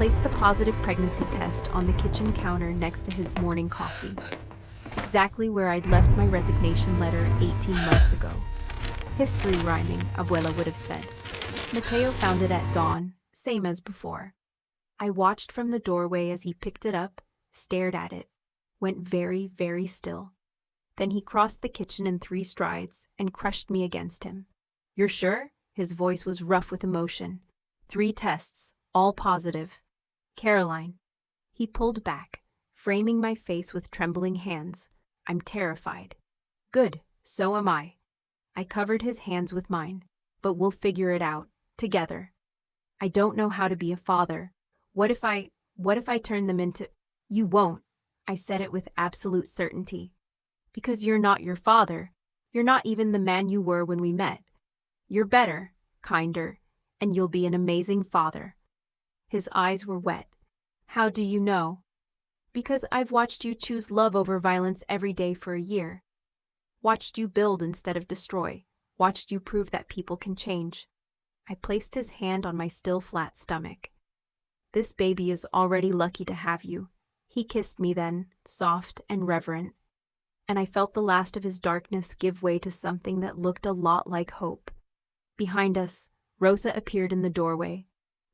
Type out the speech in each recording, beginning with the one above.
placed the positive pregnancy test on the kitchen counter next to his morning coffee. Exactly where I'd left my resignation letter 18 months ago. History rhyming, Abuela would have said. Mateo found it at dawn, same as before. I watched from the doorway as he picked it up, stared at it, went very, very still. Then he crossed the kitchen in 3 strides and crushed me against him. "You're sure?" His voice was rough with emotion. 3 tests, all positive. "Caroline." He pulled back, framing my face with trembling hands. "I'm terrified." "Good, so am I." I covered his hands with mine. "But we'll figure it out, together." "I don't know how to be a father. What if I turn them into—" "You won't." I said it with absolute certainty. "Because you're not your father. You're not even the man you were when we met. You're better, kinder, and you'll be an amazing father." His eyes were wet. "How do you know?" "Because I've watched you choose love over violence every day for a year. Watched you build instead of destroy. Watched you prove that people can change." I placed his hand on my still flat stomach. "This baby is already lucky to have you." He kissed me then, soft and reverent. And I felt the last of his darkness give way to something that looked a lot like hope. Behind us, Rosa appeared in the doorway,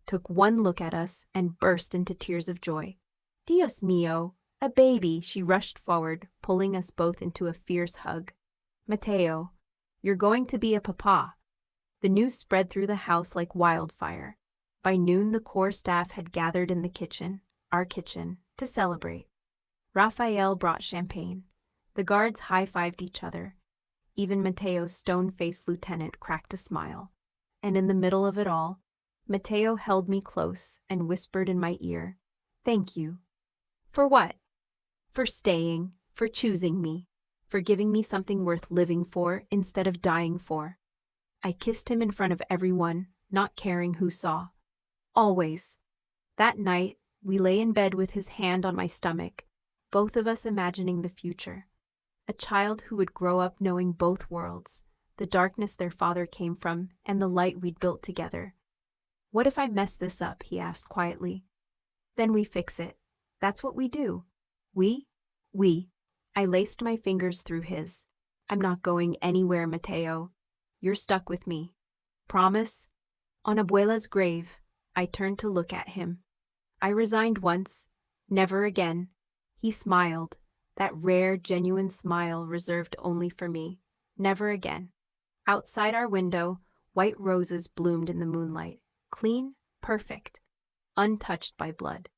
took one look at us, and burst into tears of joy. "Dios mío, a baby!" She rushed forward, pulling us both into a fierce hug. "Mateo, you're going to be a papa." The news spread through the house like wildfire. By noon, the core staff had gathered in the kitchen, our kitchen, to celebrate. Raphael brought champagne. The guards high-fived each other. Even Mateo's stone-faced lieutenant cracked a smile. And in the middle of it all, Mateo held me close and whispered in my ear, "Thank you." "For what?" "For staying, for choosing me, for giving me something worth living for instead of dying for." I kissed him in front of everyone, not caring who saw. Always. That night, we lay in bed with his hand on my stomach, both of us imagining the future. A child who would grow up knowing both worlds, the darkness their father came from and the light we'd built together. "What if I mess this up?" he asked quietly. "Then we fix it. That's what we do." We. I laced my fingers through his. "I'm not going anywhere, Mateo. You're stuck with me. Promise?" On Abuela's grave, I turned to look at him. "I resigned once. Never again." He smiled, that rare, genuine smile reserved only for me. Never again. Outside our window, white roses bloomed in the moonlight. Clean, perfect, untouched by blood.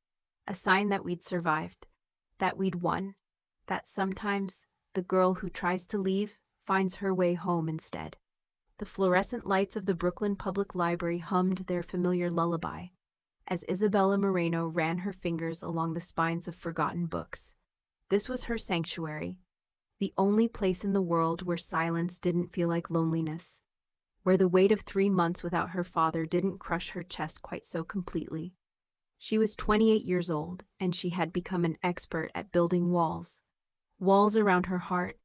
A sign that we'd survived, that we'd won, that sometimes the girl who tries to leave finds her way home instead. The fluorescent lights of the Brooklyn Public Library hummed their familiar lullaby as Isabella Moreno ran her fingers along the spines of forgotten books. This was her sanctuary, the only place in the world where silence didn't feel like loneliness, where the weight of 3 months without her father didn't crush her chest quite so completely. She was 28 years old, and she had become an expert at building walls. Walls around her heart,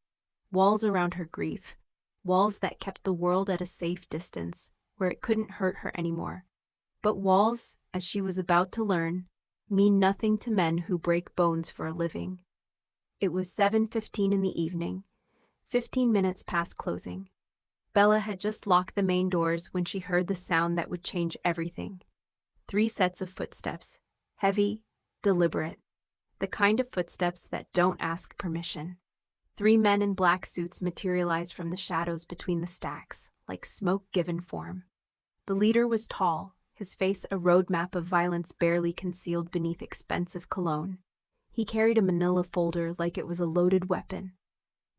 walls around her grief, walls that kept the world at a safe distance, where it couldn't hurt her anymore. But walls, as she was about to learn, mean nothing to men who break bones for a living. It was 7:15 in the evening, 15 minutes past closing. Bella had just locked the main doors when she heard the sound that would change everything. 3 sets of footsteps, heavy, deliberate, the kind of footsteps that don't ask permission. 3 men in black suits materialized from the shadows between the stacks, like smoke given form. The leader was tall, his face a roadmap of violence barely concealed beneath expensive cologne. He carried a manila folder like it was a loaded weapon.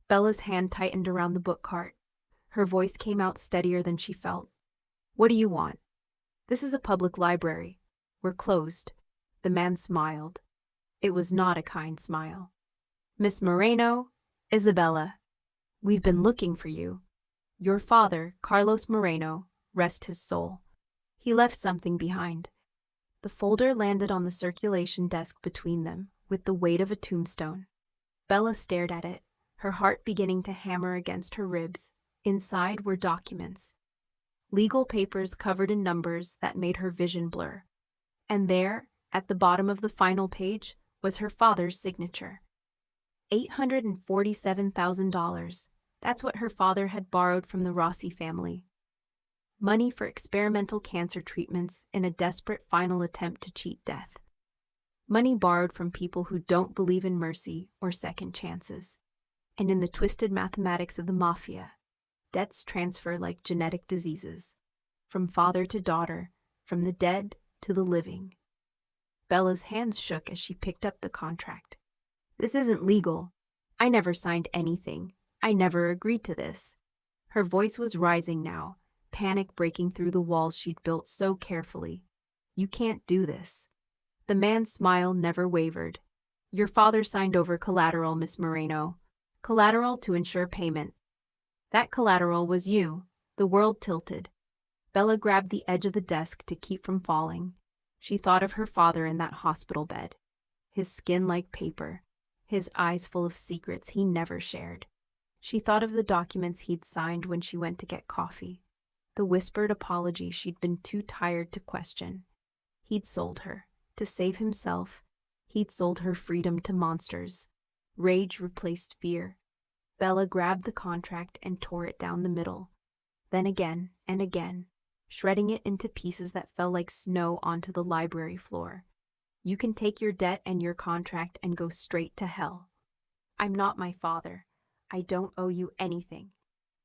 Bella's hand tightened around the book cart. Her voice came out steadier than she felt. "What do you want?" "This is a public library. We're closed." The man smiled. It was not a kind smile. "Miss Moreno, Isabella, we've been looking for you. Your father, Carlos Moreno, rest his soul. He left something behind." The folder landed on the circulation desk between them, with the weight of a tombstone. Bella stared at it, her heart beginning to hammer against her ribs. Inside were documents. Legal papers covered in numbers that made her vision blur. And there, At the bottom of the final page was her father's signature. $847,000. That's what her father had borrowed from the Rossi family. Money for experimental cancer treatments in a desperate final attempt to cheat death. Money borrowed from people who don't believe in mercy or second chances. And in the twisted mathematics of the mafia, debts transfer like genetic diseases, from father to daughter, from the dead to the living. Bella's hands shook as she picked up the contract. This isn't legal. I never signed anything. I never agreed to this. Her voice was rising now, panic breaking through the walls she'd built so carefully. You can't do this. The man's smile never wavered. Your father signed over collateral, Miss Moreno. Collateral to ensure payment. That collateral was you. The world tilted. Bella grabbed the edge of the desk to keep from falling. She thought of her father in that hospital bed. His skin like paper. His eyes full of secrets he never shared. She thought of the documents he'd signed when she went to get coffee. The whispered apology she'd been too tired to question. He'd sold her. To save himself, he'd sold her freedom to monsters. Rage replaced fear. Bella grabbed the contract and tore it down the middle. Then again and again, shredding it into pieces that fell like snow onto the library floor. You can take your debt and your contract and go straight to hell. I'm not my father. I don't owe you anything.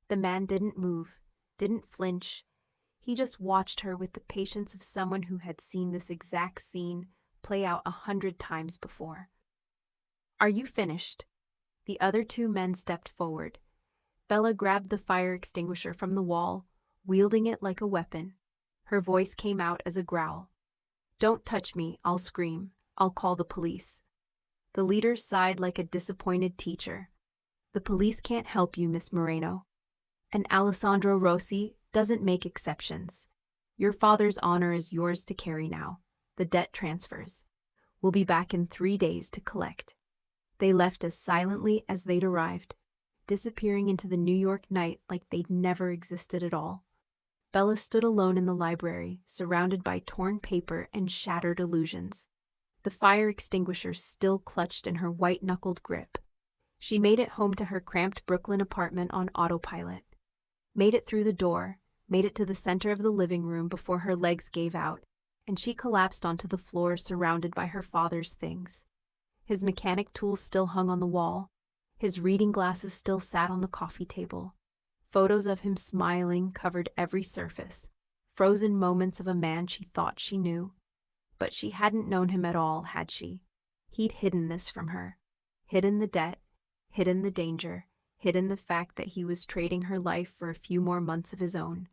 The man didn't move, didn't flinch. He just watched her with the patience of someone who had seen this exact scene play out 100 times before. Are you finished? The other two men stepped forward. Bella grabbed the fire extinguisher from the wall, wielding it like a weapon. Her voice came out as a growl. Don't touch me, I'll scream. I'll call the police. The leader sighed like a disappointed teacher. The police can't help you, Miss Moreno. And Alessandro Rossi doesn't make exceptions. Your father's honor is yours to carry now. The debt transfers. We'll be back in 3 days to collect. They left as silently as they'd arrived, disappearing into the New York night like they'd never existed at all. Bella stood alone in the library, surrounded by torn paper and shattered illusions. The fire extinguisher still clutched in her white-knuckled grip. She made it home to her cramped Brooklyn apartment on autopilot. Made it through the door, made it to the center of the living room before her legs gave out, and she collapsed onto the floor surrounded by her father's things. His mechanic tools still hung on the wall. His reading glasses still sat on the coffee table. Photos of him smiling covered every surface, frozen moments of a man she thought she knew. But she hadn't known him at all, had she? He'd hidden this from her. Hidden the debt, hidden the danger, hidden the fact that he was trading her life for a few more months of his own.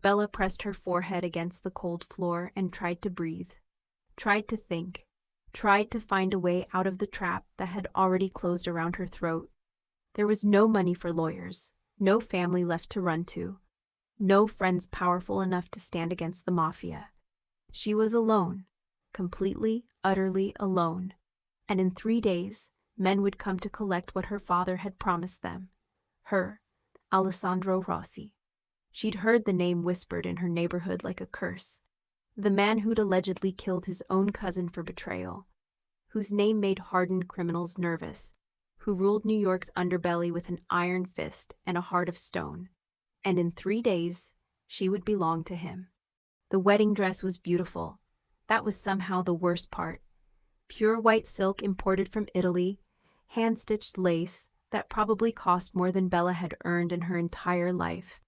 Bella pressed her forehead against the cold floor and tried to breathe. Tried to think. Tried to find a way out of the trap that had already closed around her throat. There was no money for lawyers. No family left to run to. No friends powerful enough to stand against the mafia. She was alone. Completely, utterly alone. And in 3 days, men would come to collect what her father had promised them. Her, Alessandro Rossi. She'd heard the name whispered in her neighborhood like a curse. The man who'd allegedly killed his own cousin for betrayal. Whose name made hardened criminals nervous. Who ruled New York's underbelly with an iron fist and a heart of stone. And in 3 days, she would belong to him. The wedding dress was beautiful. That was somehow the worst part. Pure white silk imported from Italy, hand-stitched lace that probably cost more than Bella had earned in her entire life.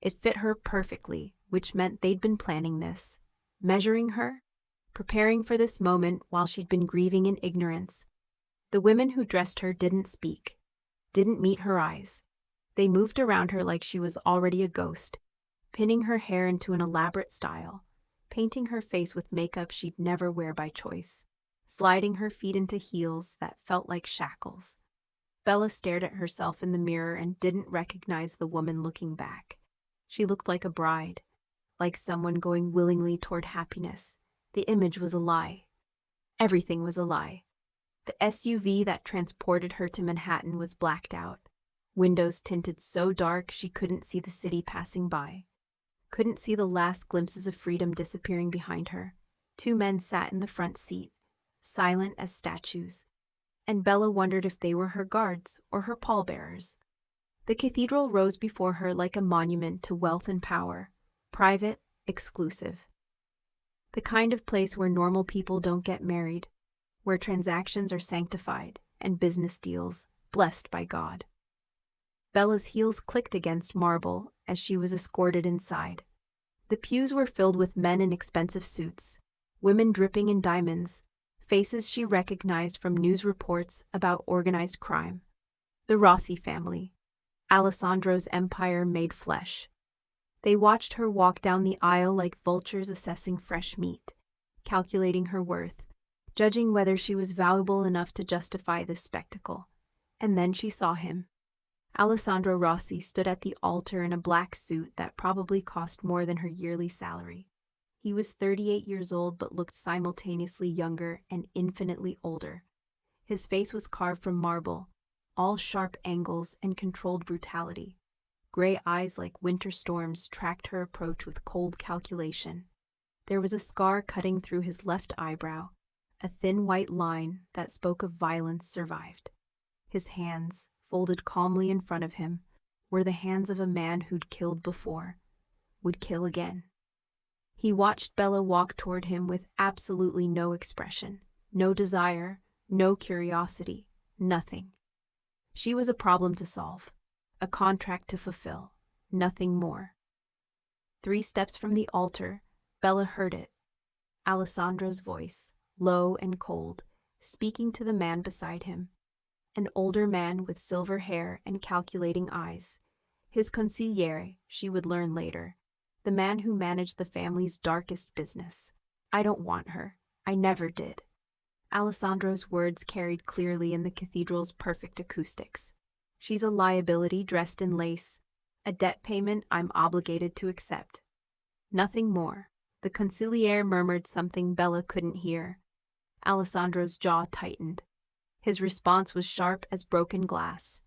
It fit her perfectly, which meant they'd been planning this. Measuring her, preparing for this moment while she'd been grieving in ignorance. The women who dressed her didn't speak, didn't meet her eyes. They moved around her like she was already a ghost, pinning her hair into an elaborate style, painting her face with makeup she'd never wear by choice, sliding her feet into heels that felt like shackles. Bella stared at herself in the mirror and didn't recognize the woman looking back. She looked like a bride, like someone going willingly toward happiness. The image was a lie. Everything was a lie. The SUV that transported her to Manhattan was blacked out, windows tinted so dark she couldn't see the city passing by, couldn't see the last glimpses of freedom disappearing behind her. Two men sat in the front seat, silent as statues, and Bella wondered if they were her guards or her pallbearers. The cathedral rose before her like a monument to wealth and power, private, exclusive. The kind of place where normal people don't get married, where transactions are sanctified and business deals blessed by God. Bella's heels clicked against marble as she was escorted inside. The pews were filled with men in expensive suits, women dripping in diamonds, faces she recognized from news reports about organized crime. The Rossi family, Alessandro's empire made flesh. They watched her walk down the aisle like vultures assessing fresh meat, calculating her worth, judging whether she was valuable enough to justify this spectacle. And then she saw him. Alessandro Rossi stood at the altar in a black suit that probably cost more than her yearly salary. He was 38 years old but looked simultaneously younger and infinitely older. His face was carved from marble, all sharp angles and controlled brutality. Gray eyes like winter storms tracked her approach with cold calculation. There was a scar cutting through his left eyebrow. A thin white line that spoke of violence survived. His hands, folded calmly in front of him, were the hands of a man who'd killed before, would kill again. He watched Bella walk toward him with absolutely no expression, no desire, no curiosity, nothing. She was a problem to solve, a contract to fulfill, nothing more. 3 steps from the altar, Bella heard it. Alessandro's voice, low and cold, speaking to the man beside him. An older man with silver hair and calculating eyes. His consigliere, she would learn later. The man who managed the family's darkest business. I don't want her. I never did. Alessandro's words carried clearly in the cathedral's perfect acoustics. She's a liability dressed in lace, a debt payment I'm obligated to accept. Nothing more. The consigliere murmured something Bella couldn't hear. Alessandro's jaw tightened. His response was sharp as broken glass.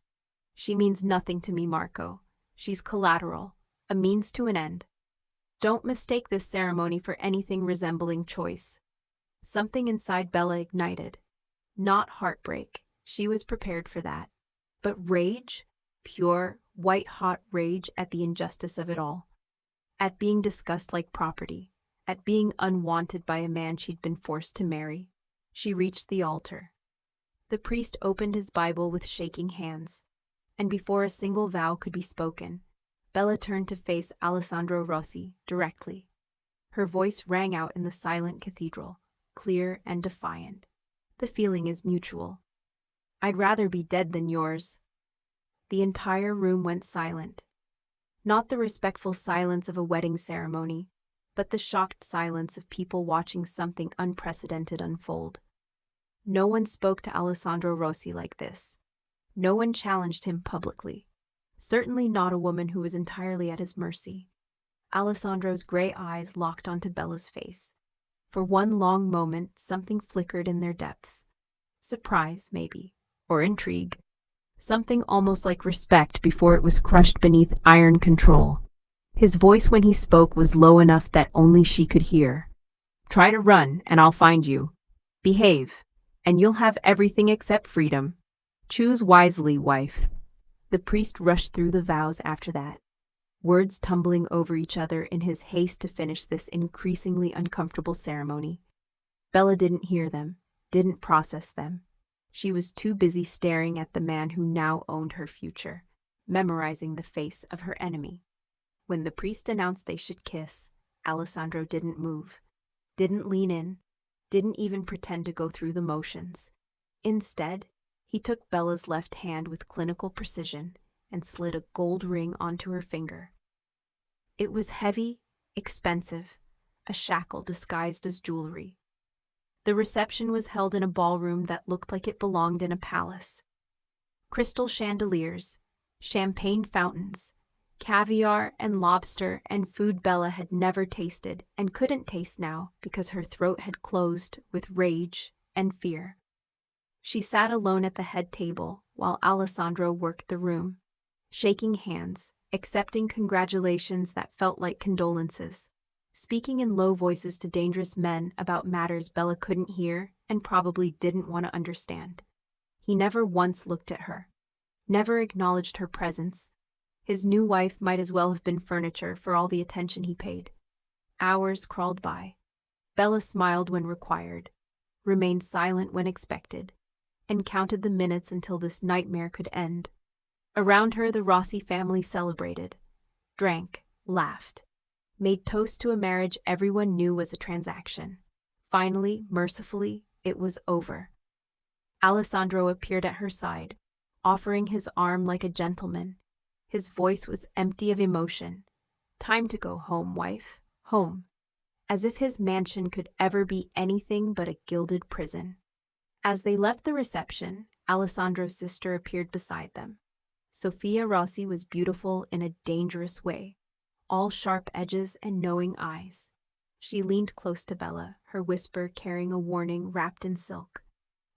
She means nothing to me, Marco. She's collateral, a means to an end. Don't mistake this ceremony for anything resembling choice. Something inside Bella ignited. Not heartbreak, she was prepared for that. But rage, pure, white-hot rage at the injustice of it all. At being discussed like property, at being unwanted by a man she'd been forced to marry. She reached the altar. The priest opened his Bible with shaking hands, and before a single vow could be spoken, Bella turned to face Alessandro Rossi directly. Her voice rang out in the silent cathedral, clear and defiant. The feeling is mutual. I'd rather be dead than yours. The entire room went silent. Not the respectful silence of a wedding ceremony, but the shocked silence of people watching something unprecedented unfold. No one spoke to Alessandro Rossi like this. No one challenged him publicly. Certainly not a woman who was entirely at his mercy. Alessandro's gray eyes locked onto Bella's face. For one long moment, something flickered in their depths. Surprise, maybe, or intrigue. Something almost like respect before it was crushed beneath iron control. His voice when he spoke was low enough that only she could hear. Try to run, and I'll find you. Behave, and you'll have everything except freedom. Choose wisely, wife. The priest rushed through the vows after that, words tumbling over each other in his haste to finish this increasingly uncomfortable ceremony. Bella didn't hear them, didn't process them. She was too busy staring at the man who now owned her future, memorizing the face of her enemy. When the priest announced they should kiss, Alessandro didn't move, didn't lean in, didn't even pretend to go through the motions. Instead, he took Bella's left hand with clinical precision and slid a gold ring onto her finger. It was heavy, expensive, a shackle disguised as jewelry. The reception was held in a ballroom that looked like it belonged in a palace. Crystal chandeliers, champagne fountains, caviar and lobster and food Bella had never tasted and couldn't taste now because her throat had closed with rage and fear. She sat alone at the head table while Alessandro worked the room, shaking hands, accepting congratulations that felt like condolences, speaking in low voices to dangerous men about matters Bella couldn't hear and probably didn't want to understand. He never once looked at her, never acknowledged her presence. His new wife might as well have been furniture for all the attention he paid. Hours crawled by. Bella smiled when required, remained silent when expected, and counted the minutes until this nightmare could end. Around her, the Rossi family celebrated, drank, laughed, made toast to a marriage everyone knew was a transaction. Finally, mercifully, it was over. Alessandro appeared at her side, offering his arm like a gentleman. His voice was empty of emotion. "Time to go home, wife, home." As if his mansion could ever be anything but a gilded prison. As they left the reception, Alessandro's sister appeared beside them. Sofia Rossi was beautiful in a dangerous way, all sharp edges and knowing eyes. She leaned close to Bella, her whisper carrying a warning wrapped in silk.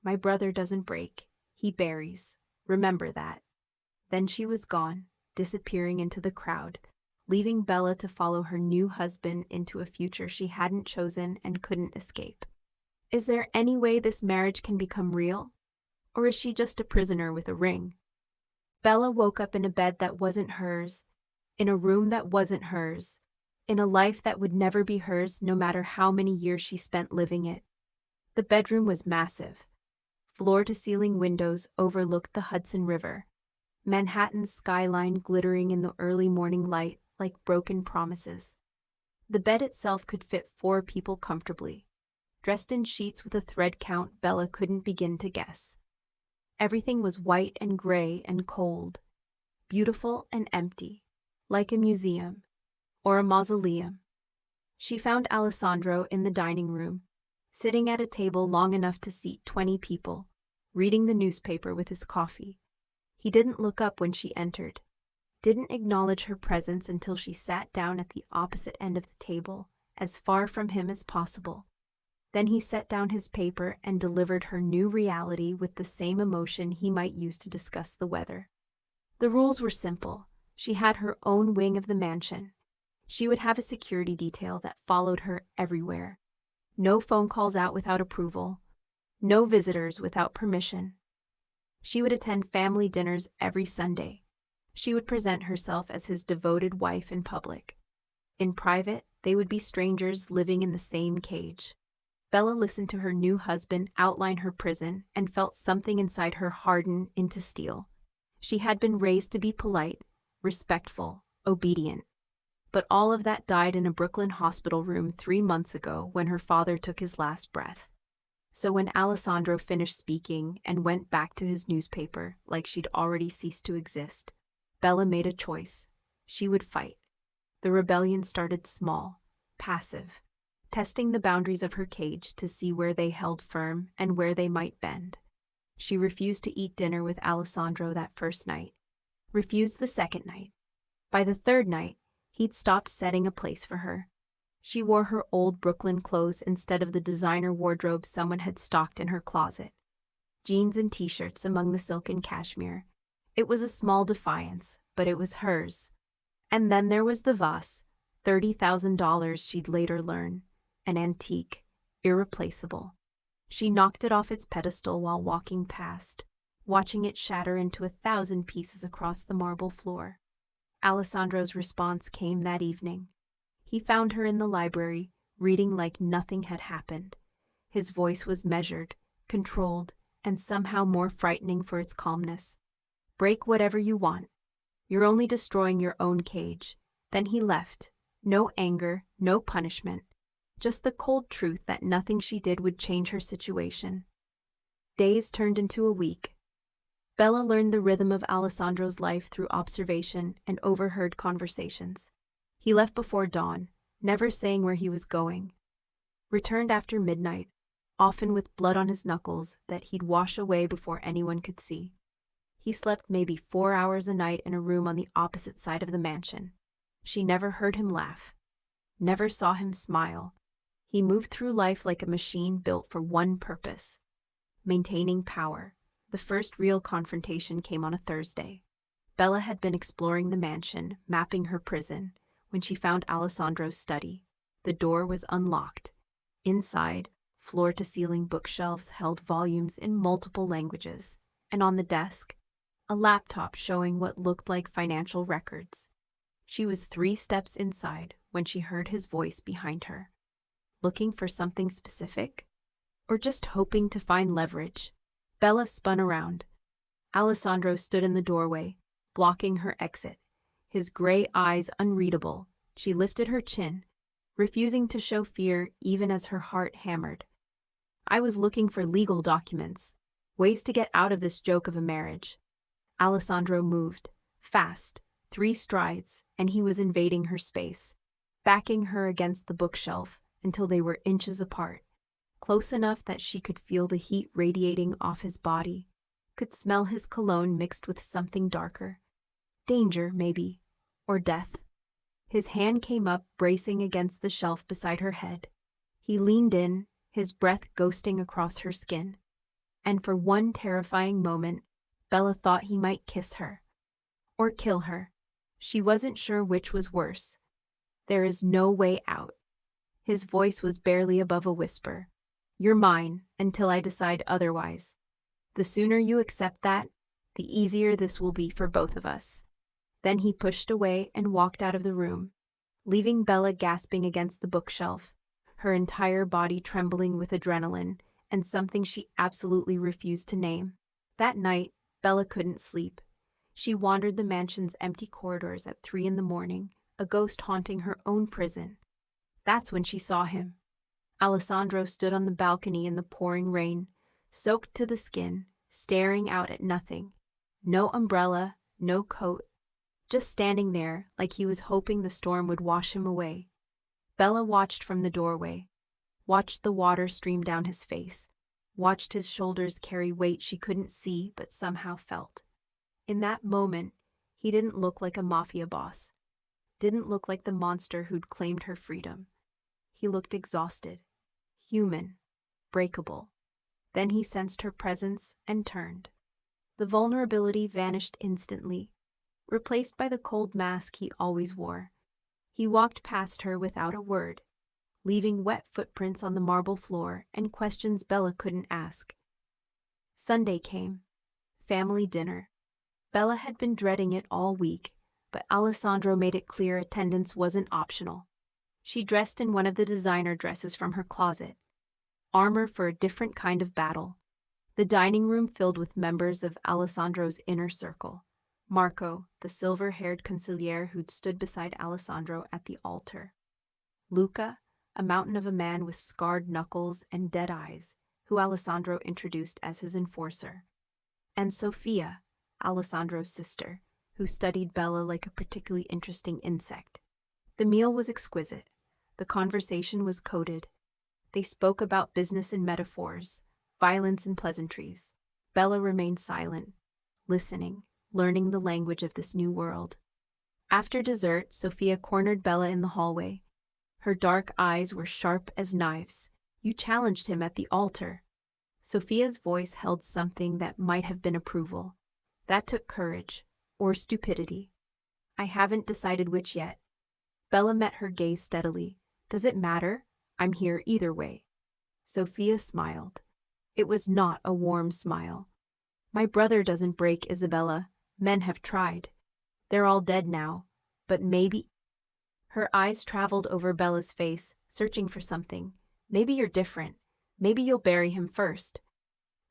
"My brother doesn't break, he buries. Remember that." Then she was gone, disappearing into the crowd, leaving Bella to follow her new husband into a future she hadn't chosen and couldn't escape. Is there any way this marriage can become real? Or is she just a prisoner with a ring? Bella woke up in a bed that wasn't hers, in a room that wasn't hers, in a life that would never be hers no matter how many years she spent living it. The bedroom was massive. Floor-to-ceiling windows overlooked the Hudson River, Manhattan's skyline glittering in the early morning light like broken promises. The bed itself could fit 4 people comfortably, dressed in sheets with a thread count Bella couldn't begin to guess. Everything was white and gray and cold, beautiful and empty, like a museum or a mausoleum. She found Alessandro in the dining room, sitting at a table long enough to seat 20 people, reading the newspaper with his coffee. He didn't look up when she entered, didn't acknowledge her presence until she sat down at the opposite end of the table, as far from him as possible. Then he set down his paper and delivered her new reality with the same emotion he might use to discuss the weather. The rules were simple. She had her own wing of the mansion. She would have a security detail that followed her everywhere. No phone calls out without approval. No visitors without permission. She would attend family dinners every Sunday. She would present herself as his devoted wife in public. In private, they would be strangers living in the same cage. Bella listened to her new husband outline her prison and felt something inside her harden into steel. She had been raised to be polite, respectful, obedient. But all of that died in a Brooklyn hospital room 3 months ago when her father took his last breath. So when Alessandro finished speaking and went back to his newspaper like she'd already ceased to exist, Bella made a choice. She would fight. The rebellion started small, passive, testing the boundaries of her cage to see where they held firm and where they might bend. She refused to eat dinner with Alessandro that first night. Refused the second night. By the third night, he'd stopped setting a place for her. She wore her old Brooklyn clothes instead of the designer wardrobe someone had stocked in her closet. Jeans and t-shirts among the silken cashmere. It was a small defiance, but it was hers. And then there was the vase, $30,000 she'd later learn, an antique, irreplaceable. She knocked it off its pedestal while walking past, watching it shatter into 1,000 pieces across the marble floor. Alessandro's response came that evening. He found her in the library, reading like nothing had happened. His voice was measured, controlled, and somehow more frightening for its calmness. "Break whatever you want. You're only destroying your own cage." Then he left. No anger, no punishment. Just the cold truth that nothing she did would change her situation. Days turned into a week. Bella learned the rhythm of Alessandro's life through observation and overheard conversations. He left before dawn, never saying where he was going. Returned after midnight, often with blood on his knuckles that he'd wash away before anyone could see. He slept maybe 4 hours a night in a room on the opposite side of the mansion. She never heard him laugh, never saw him smile. He moved through life like a machine built for one purpose: maintaining power. The first real confrontation came on a Thursday. Bella had been exploring the mansion, mapping her prison, when she found Alessandro's study. The door was unlocked. Inside, floor-to-ceiling bookshelves held volumes in multiple languages, and on the desk, a laptop showing what looked like financial records. She was 3 steps inside when she heard his voice behind her. Looking for something specific? Or just hoping to find leverage? Bella spun around. Alessandro stood in the doorway, blocking her exit, his gray eyes unreadable. She lifted her chin, refusing to show fear even as her heart hammered. I was looking for legal documents, ways to get out of this joke of a marriage. Alessandro moved, fast, 3 strides, and he was invading her space, backing her against the bookshelf until they were inches apart, close enough that she could feel the heat radiating off his body, could smell his cologne mixed with something darker. Danger, maybe, or death. His hand came up, bracing against the shelf beside her head. He leaned in, his breath ghosting across her skin. And for one terrifying moment, Bella thought he might kiss her. Or kill her. She wasn't sure which was worse. There is no way out. His voice was barely above a whisper. You're mine, until I decide otherwise. The sooner you accept that, the easier this will be for both of us. Then he pushed away and walked out of the room, leaving Bella gasping against the bookshelf, her entire body trembling with adrenaline and something she absolutely refused to name. That night, Bella couldn't sleep. She wandered the mansion's empty corridors at 3 a.m, a ghost haunting her own prison. That's when she saw him. Alessandro stood on the balcony in the pouring rain, soaked to the skin, staring out at nothing. No umbrella, no coat. Just standing there like he was hoping the storm would wash him away. Bella watched from the doorway, watched the water stream down his face, watched his shoulders carry weight she couldn't see but somehow felt. In that moment, he didn't look like a mafia boss, didn't look like the monster who'd claimed her freedom. He looked exhausted, human, breakable. Then he sensed her presence and turned. The vulnerability vanished instantly, replaced by the cold mask he always wore. He walked past her without a word, leaving wet footprints on the marble floor and questions Bella couldn't ask. Sunday came. Family dinner. Bella had been dreading it all week, but Alessandro made it clear attendance wasn't optional. She dressed in one of the designer dresses from her closet, armor for a different kind of battle. The dining room filled with members of Alessandro's inner circle. Marco, the silver-haired consigliere who'd stood beside Alessandro at the altar. Luca, a mountain of a man with scarred knuckles and dead eyes, who Alessandro introduced as his enforcer. And Sofia, Alessandro's sister, who studied Bella like a particularly interesting insect. The meal was exquisite. The conversation was coded. They spoke about business and metaphors, violence and pleasantries. Bella remained silent, listening, learning the language of this new world. After dessert, Sofia cornered Bella in the hallway. Her dark eyes were sharp as knives. You challenged him at the altar. Sofia's voice held something that might have been approval. That took courage, or stupidity. I haven't decided which yet. Bella met her gaze steadily. Does it matter? I'm here either way. Sofia smiled. It was not a warm smile. My brother doesn't break, Isabella. Men have tried. They're all dead now. But maybe... Her eyes traveled over Bella's face, searching for something. Maybe you're different. Maybe you'll bury him first.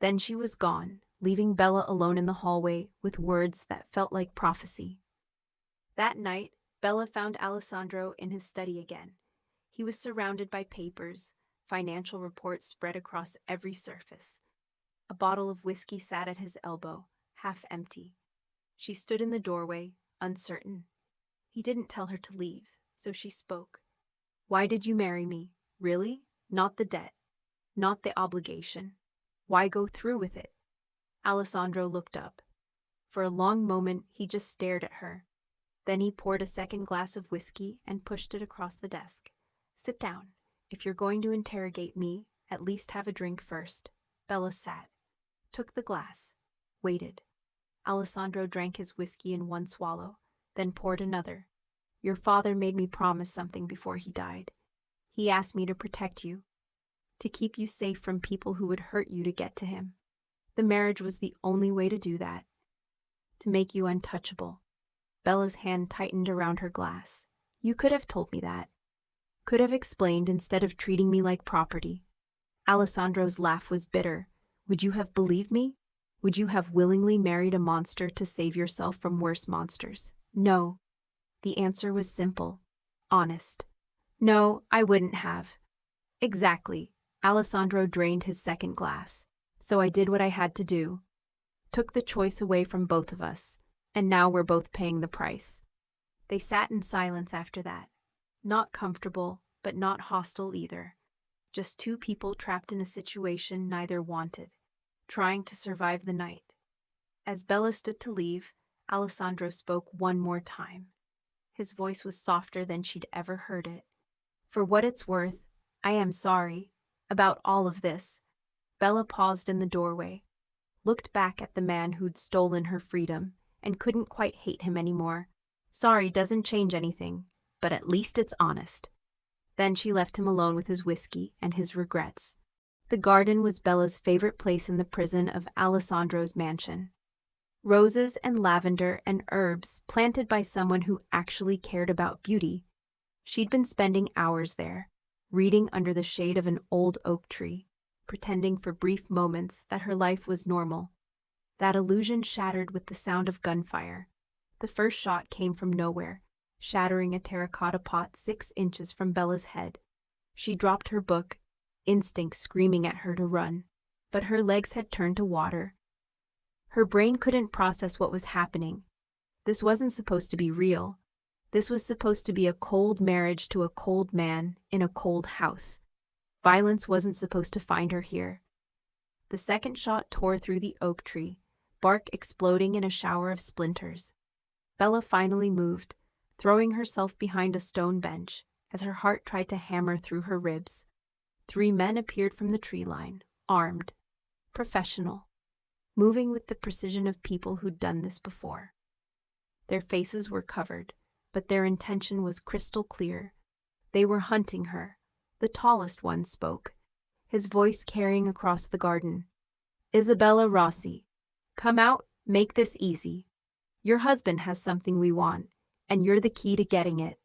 Then she was gone, leaving Bella alone in the hallway with words that felt like prophecy. That night, Bella found Alessandro in his study again. He was surrounded by papers, financial reports spread across every surface. A bottle of whiskey sat at his elbow, half empty. She stood in the doorway, uncertain. He didn't tell her to leave, so she spoke. Why did you marry me? Really? Not the debt. Not the obligation. Why go through with it? Alessandro looked up. For a long moment, he just stared at her. Then he poured a second glass of whiskey and pushed it across the desk. Sit down. If you're going to interrogate me, at least have a drink first. Bella sat, took the glass, waited. Alessandro drank his whiskey in one swallow, then poured another. Your father made me promise something before he died. He asked me to protect you, to keep you safe from people who would hurt you to get to him. The marriage was the only way to do that, to make you untouchable. Bella's hand tightened around her glass. You could have told me that. Could have explained instead of treating me like property. Alessandro's laugh was bitter. Would you have believed me? Would you have willingly married a monster to save yourself from worse monsters? No. The answer was simple. Honest. No, I wouldn't have. Exactly. Alessandro drained his second glass. So I did what I had to do. Took the choice away from both of us. And now we're both paying the price. They sat in silence after that. Not comfortable, but not hostile either. Just two people trapped in a situation neither wanted, trying to survive the night. As Bella stood to leave, Alessandro spoke one more time. His voice was softer than she'd ever heard it. For what it's worth, I am sorry about all of this. Bella paused in the doorway, looked back at the man who'd stolen her freedom, and couldn't quite hate him anymore. Sorry doesn't change anything, but at least it's honest. Then she left him alone with his whiskey and his regrets. The garden was Bella's favorite place in the prison of Alessandro's mansion. Roses and lavender and herbs planted by someone who actually cared about beauty. She'd been spending hours there, reading under the shade of an old oak tree, pretending for brief moments that her life was normal. That illusion shattered with the sound of gunfire. The first shot came from nowhere, shattering a terracotta pot 6 inches from Bella's head. She dropped her book, instinct screaming at her to run, but her legs had turned to water. Her brain couldn't process what was happening. This wasn't supposed to be real. This was supposed to be a cold marriage to a cold man in a cold house. Violence wasn't supposed to find her here. The second shot tore through the oak tree, bark exploding in a shower of splinters. Bella finally moved, throwing herself behind a stone bench as her heart tried to hammer through her ribs. 3 men appeared from the tree line, armed, professional, moving with the precision of people who'd done this before. Their faces were covered, but their intention was crystal clear. They were hunting her. The tallest one spoke, his voice carrying across the garden. Isabella Rossi, come out, make this easy. Your husband has something we want, and you're the key to getting it.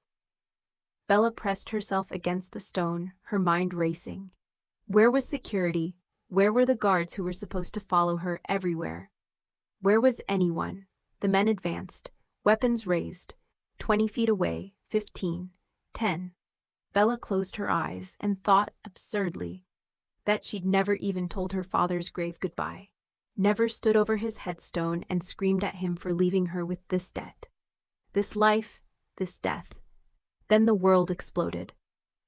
Bella pressed herself against the stone, her mind racing. Where was security? Where were the guards who were supposed to follow her everywhere? Where was anyone? The men advanced, weapons raised. 20 feet away, 15, 10. Bella closed her eyes and thought, absurdly, that she'd never even told her father's grave goodbye. Never stood over his headstone and screamed at him for leaving her with this debt. This life, this death. Then the world exploded.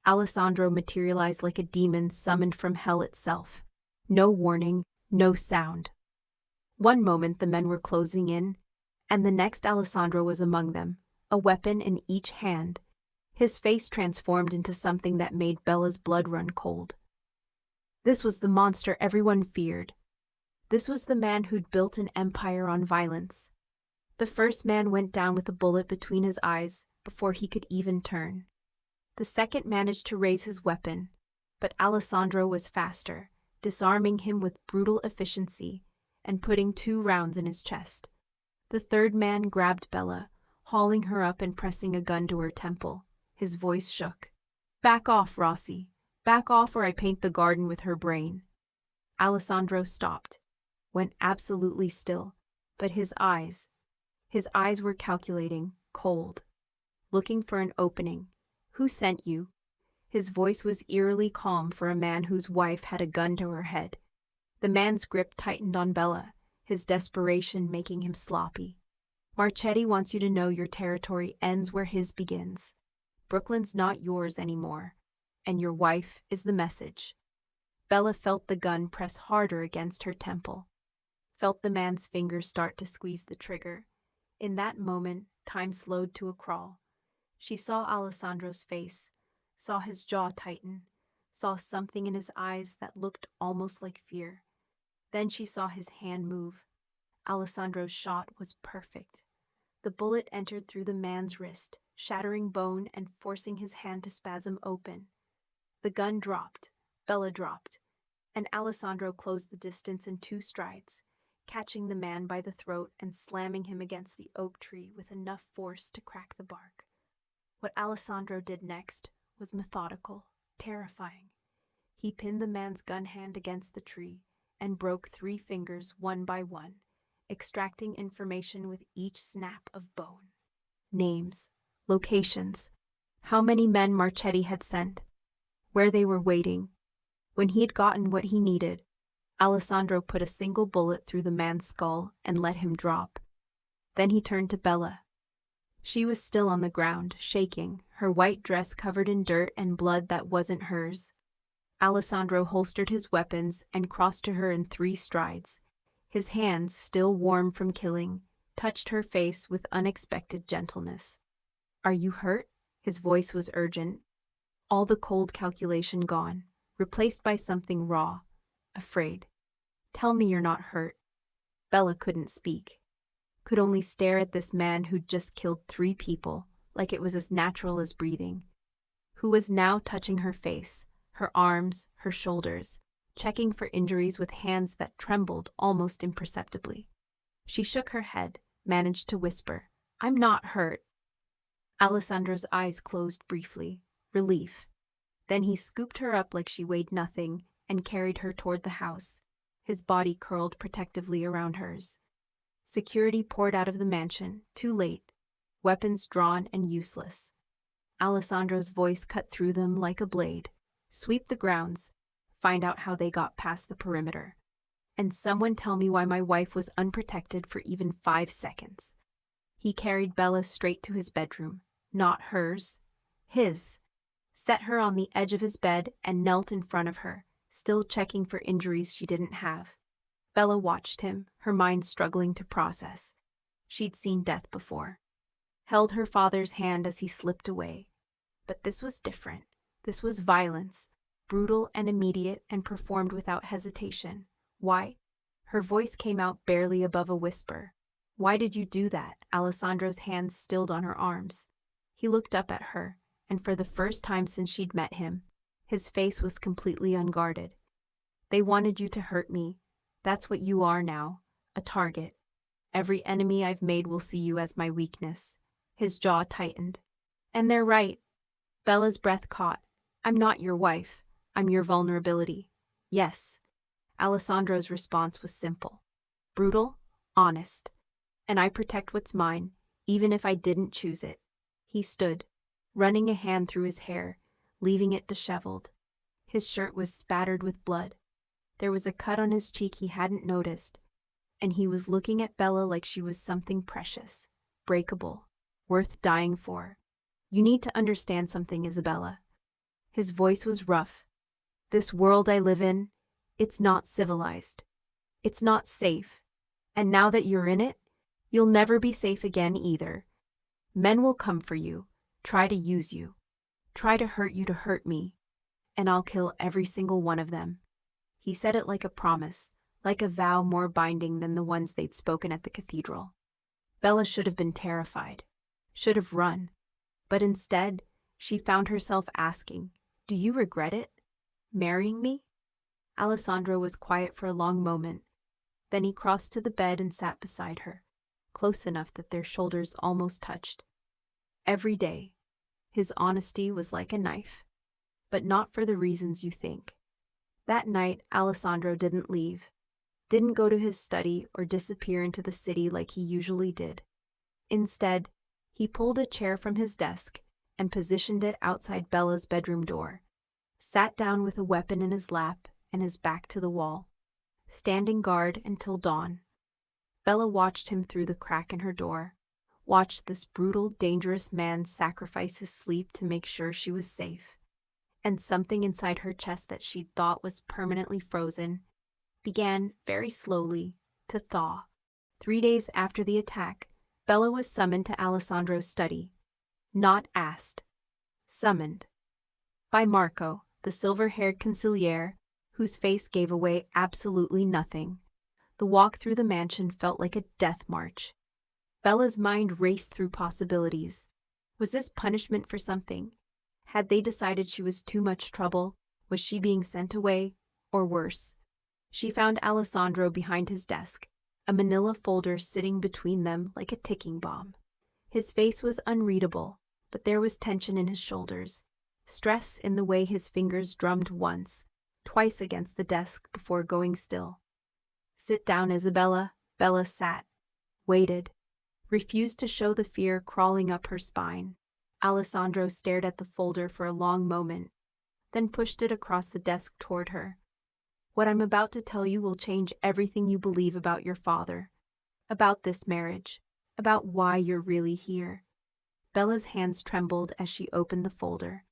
Alessandro materialized like a demon summoned from hell itself. No warning, no sound. One moment the men were closing in, and the next Alessandro was among them, a weapon in each hand. His face transformed into something that made Bella's blood run cold. This was the monster everyone feared. This was the man who'd built an empire on violence. The first man went down with a bullet between his eyes before he could even turn. The second managed to raise his weapon, but Alessandro was faster, disarming him with brutal efficiency and putting 2 rounds in his chest. The third man grabbed Bella, hauling her up and pressing a gun to her temple. His voice shook. Back off, Rossi. Back off or I paint the garden with her brain. Alessandro stopped, went absolutely still, but his eyes were calculating, cold, looking for an opening. Who sent you? His voice was eerily calm for a man whose wife had a gun to her head. The man's grip tightened on Bella, his desperation making him sloppy. Marchetti wants you to know your territory ends where his begins. Brooklyn's not yours anymore, and your wife is the message. Bella felt the gun press harder against her temple, felt the man's fingers start to squeeze the trigger. In that moment, time slowed to a crawl. She saw Alessandro's face, saw his jaw tighten, saw something in his eyes that looked almost like fear. Then she saw his hand move. Alessandro's shot was perfect. The bullet entered through the man's wrist, shattering bone and forcing his hand to spasm open. The gun dropped, Bella dropped, and Alessandro closed the distance in 2 strides, catching the man by the throat and slamming him against the oak tree with enough force to crack the bark. What Alessandro did next was methodical, terrifying. He pinned the man's gun hand against the tree and broke 3 fingers one by one, extracting information with each snap of bone. Names, locations, how many men Marchetti had sent, where they were waiting. When he had gotten what he needed, Alessandro put a single bullet through the man's skull and let him drop. Then he turned to Bella. She was still on the ground, shaking, her white dress covered in dirt and blood that wasn't hers. Alessandro holstered his weapons and crossed to her in 3 strides. His hands, still warm from killing, touched her face with unexpected gentleness. "Are you hurt?" His voice was urgent. All the cold calculation gone, replaced by something raw, afraid. "Tell me you're not hurt." Bella couldn't speak, could only stare at this man who'd just killed 3 people, like it was as natural as breathing, who was now touching her face, her arms, her shoulders, checking for injuries with hands that trembled almost imperceptibly. She shook her head, managed to whisper, "I'm not hurt." Alessandro's eyes closed briefly, relief. Then he scooped her up like she weighed nothing and carried her toward the house, his body curled protectively around hers. Security poured out of the mansion, too late, weapons drawn and useless. Alessandro's voice cut through them like a blade. "Sweep the grounds, find out how they got past the perimeter. And someone tell me why my wife was unprotected for even 5 seconds. He carried Bella straight to his bedroom, not hers, his, set her on the edge of his bed and knelt in front of her, still checking for injuries she didn't have. Bella watched him, her mind struggling to process. She'd seen death before. Held her father's hand as he slipped away. But this was different. This was violence, brutal and immediate and performed without hesitation. "Why?" Her voice came out barely above a whisper. "Why did you do that?" Alessandro's hands stilled on her arms. He looked up at her, and for the first time since she'd met him, his face was completely unguarded. "They wanted you to hurt me. That's what you are now, a target. Every enemy I've made will see you as my weakness." His jaw tightened. "And they're right." Bella's breath caught. "I'm not your wife. I'm your vulnerability." "Yes." Alessandro's response was simple, brutal, honest. "And I protect what's mine, even if I didn't choose it." He stood, running a hand through his hair, leaving it disheveled. His shirt was spattered with blood. There was a cut on his cheek he hadn't noticed, and he was looking at Bella like she was something precious, breakable, worth dying for. "You need to understand something, Isabella." His voice was rough. "This world I live in, it's not civilized. It's not safe. And now that you're in it, you'll never be safe again either. Men will come for you, try to use you, try to hurt me, and I'll kill every single one of them." He said it like a promise, like a vow more binding than the ones they'd spoken at the cathedral. Bella should have been terrified, should have run. But instead, she found herself asking, "Do you regret it? Marrying me?" Alessandro was quiet for a long moment. Then he crossed to the bed and sat beside her, close enough that their shoulders almost touched. Every day, his honesty was like a knife, but not for the reasons you think. That night, Alessandro didn't leave, didn't go to his study or disappear into the city like he usually did. Instead, he pulled a chair from his desk and positioned it outside Bella's bedroom door, sat down with a weapon in his lap and his back to the wall, standing guard until dawn. Bella watched him through the crack in her door, watched this brutal, dangerous man sacrifice his sleep to make sure she was safe. And something inside her chest that she'd thought was permanently frozen began, very slowly, to thaw. 3 days after the attack, Bella was summoned to Alessandro's study. Not asked. Summoned. By Marco, the silver-haired consigliere, whose face gave away absolutely nothing. The walk through the mansion felt like a death march. Bella's mind raced through possibilities. Was this punishment for something? Had they decided she was too much trouble, Was she being sent away? Or worse? She found Alessandro behind his desk, a manila folder sitting between them like a ticking bomb. His face was unreadable, but there was tension in his shoulders, stress in the way his fingers drummed once, twice against the desk before going still. "Sit down, Isabella." Bella sat, waited, refused to show the fear crawling up her spine. Alessandro stared at the folder for a long moment, then pushed it across the desk toward her. "What I'm about to tell you will change everything you believe about your father, about this marriage, about why you're really here." Bella's hands trembled as she opened the folder.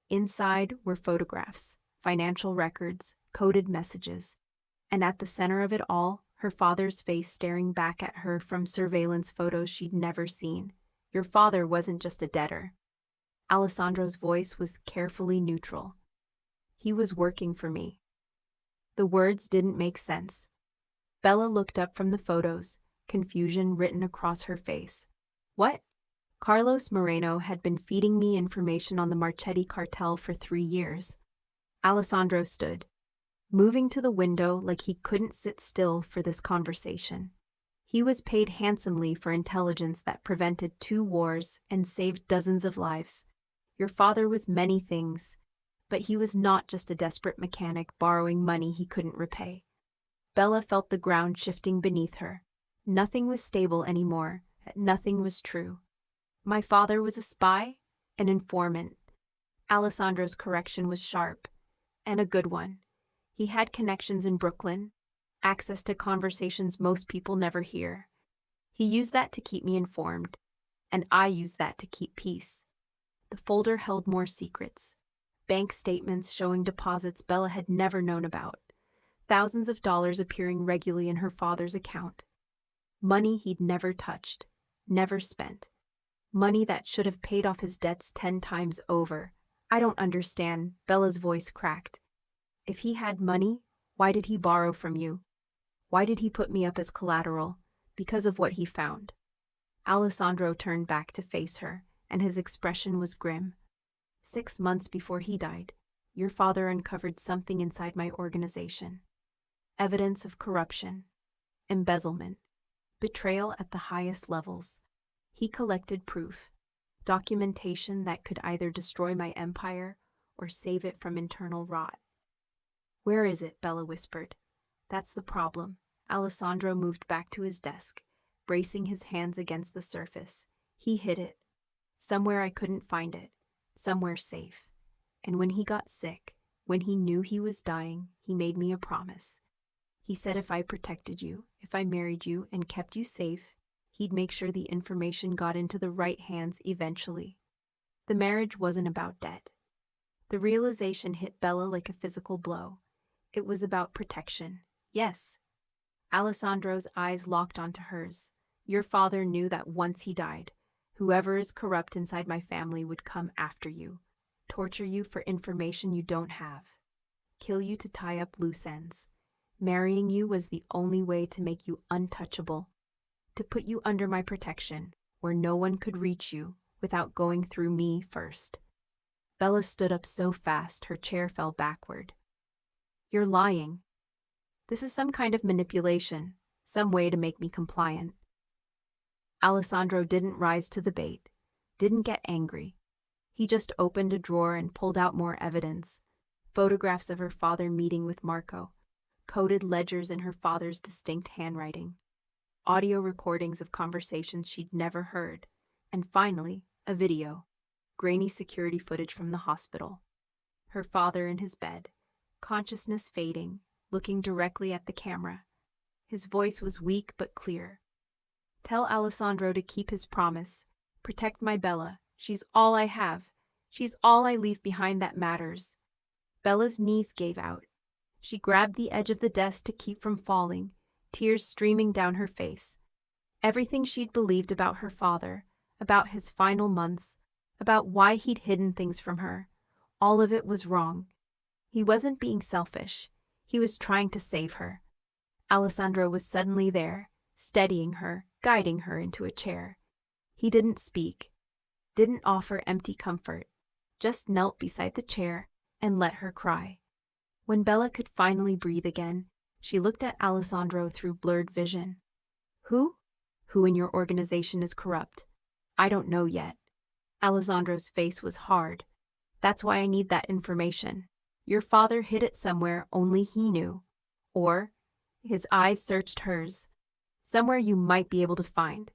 Inside were photographs, financial records, coded messages, and at the center of it all, her father's face staring back at her from surveillance photos she'd never seen. "Your father wasn't just a debtor." Alessandro's voice was carefully neutral. "He was working for me." The words didn't make sense. Bella looked up from the photos, confusion written across her face. "What?" "Carlos Moreno had been feeding me information on the Marchetti cartel for 3 years. Alessandro stood, moving to the window like he couldn't sit still for this conversation. "He was paid handsomely for intelligence that prevented 2 wars and saved dozens of lives. Your father was many things, but he was not just a desperate mechanic borrowing money he couldn't repay." Bella felt the ground shifting beneath her. Nothing was stable anymore, nothing was true. "My father was a spy, an informant." Alessandro's correction was sharp, and a good one. "He had connections in Brooklyn, access to conversations most people never hear. He used that to keep me informed, and I used that to keep peace." The folder held more secrets. Bank statements showing deposits Bella had never known about. Thousands of dollars appearing regularly in her father's account. Money he'd never touched, never spent. Money that should have paid off his debts 10 times over. "I don't understand," Bella's voice cracked. "If he had money, why did he borrow from you? Why did he put me up as collateral? Because of what he found." Alessandro turned back to face her, and his expression was grim. 6 months before he died, your father uncovered something inside my organization. Evidence of corruption, embezzlement, betrayal at the highest levels. He collected proof, documentation that could either destroy my empire or save it from internal rot. "Where is it?" Bella whispered. "That's the problem." Alessandro moved back to his desk, bracing his hands against the surface. "He hid it. Somewhere I couldn't find it. Somewhere safe. And when he got sick, when he knew he was dying, he made me a promise. He said if I protected you, if I married you and kept you safe, he'd make sure the information got into the right hands eventually." The marriage wasn't about debt. The realization hit Bella like a physical blow. It was about protection. Yes. Alessandro's eyes locked onto hers. "Your father knew that once he died, whoever is corrupt inside my family would come after you, torture you for information you don't have, kill you to tie up loose ends. Marrying you was the only way to make you untouchable, to put you under my protection, where no one could reach you without going through me first." Bella stood up so fast her chair fell backward. "You're lying. This is some kind of manipulation, some way to make me compliant." Alessandro didn't rise to the bait, didn't get angry. He just opened a drawer and pulled out more evidence. Photographs of her father meeting with Marco, coded ledgers in her father's distinct handwriting, audio recordings of conversations she'd never heard, and finally, a video, grainy security footage from the hospital. Her father in his bed, consciousness fading, looking directly at the camera. His voice was weak but clear. "Tell Alessandro to keep his promise. Protect my Bella. She's all I have. She's all I leave behind that matters." Bella's knees gave out. She grabbed the edge of the desk to keep from falling, tears streaming down her face. Everything she'd believed about her father, about his final months, about why he'd hidden things from her, all of it was wrong. He wasn't being selfish. He was trying to save her. Alessandro was suddenly there, steadying her, guiding her into a chair. He didn't speak, didn't offer empty comfort, just knelt beside the chair and let her cry. When Bella could finally breathe again, she looked at Alessandro through blurred vision. Who? Who in your organization is corrupt? I don't know yet. Alessandro's face was hard. That's why I need that information. Your father hid it somewhere only he knew. Or, his eyes searched hers. Somewhere you might be able to find.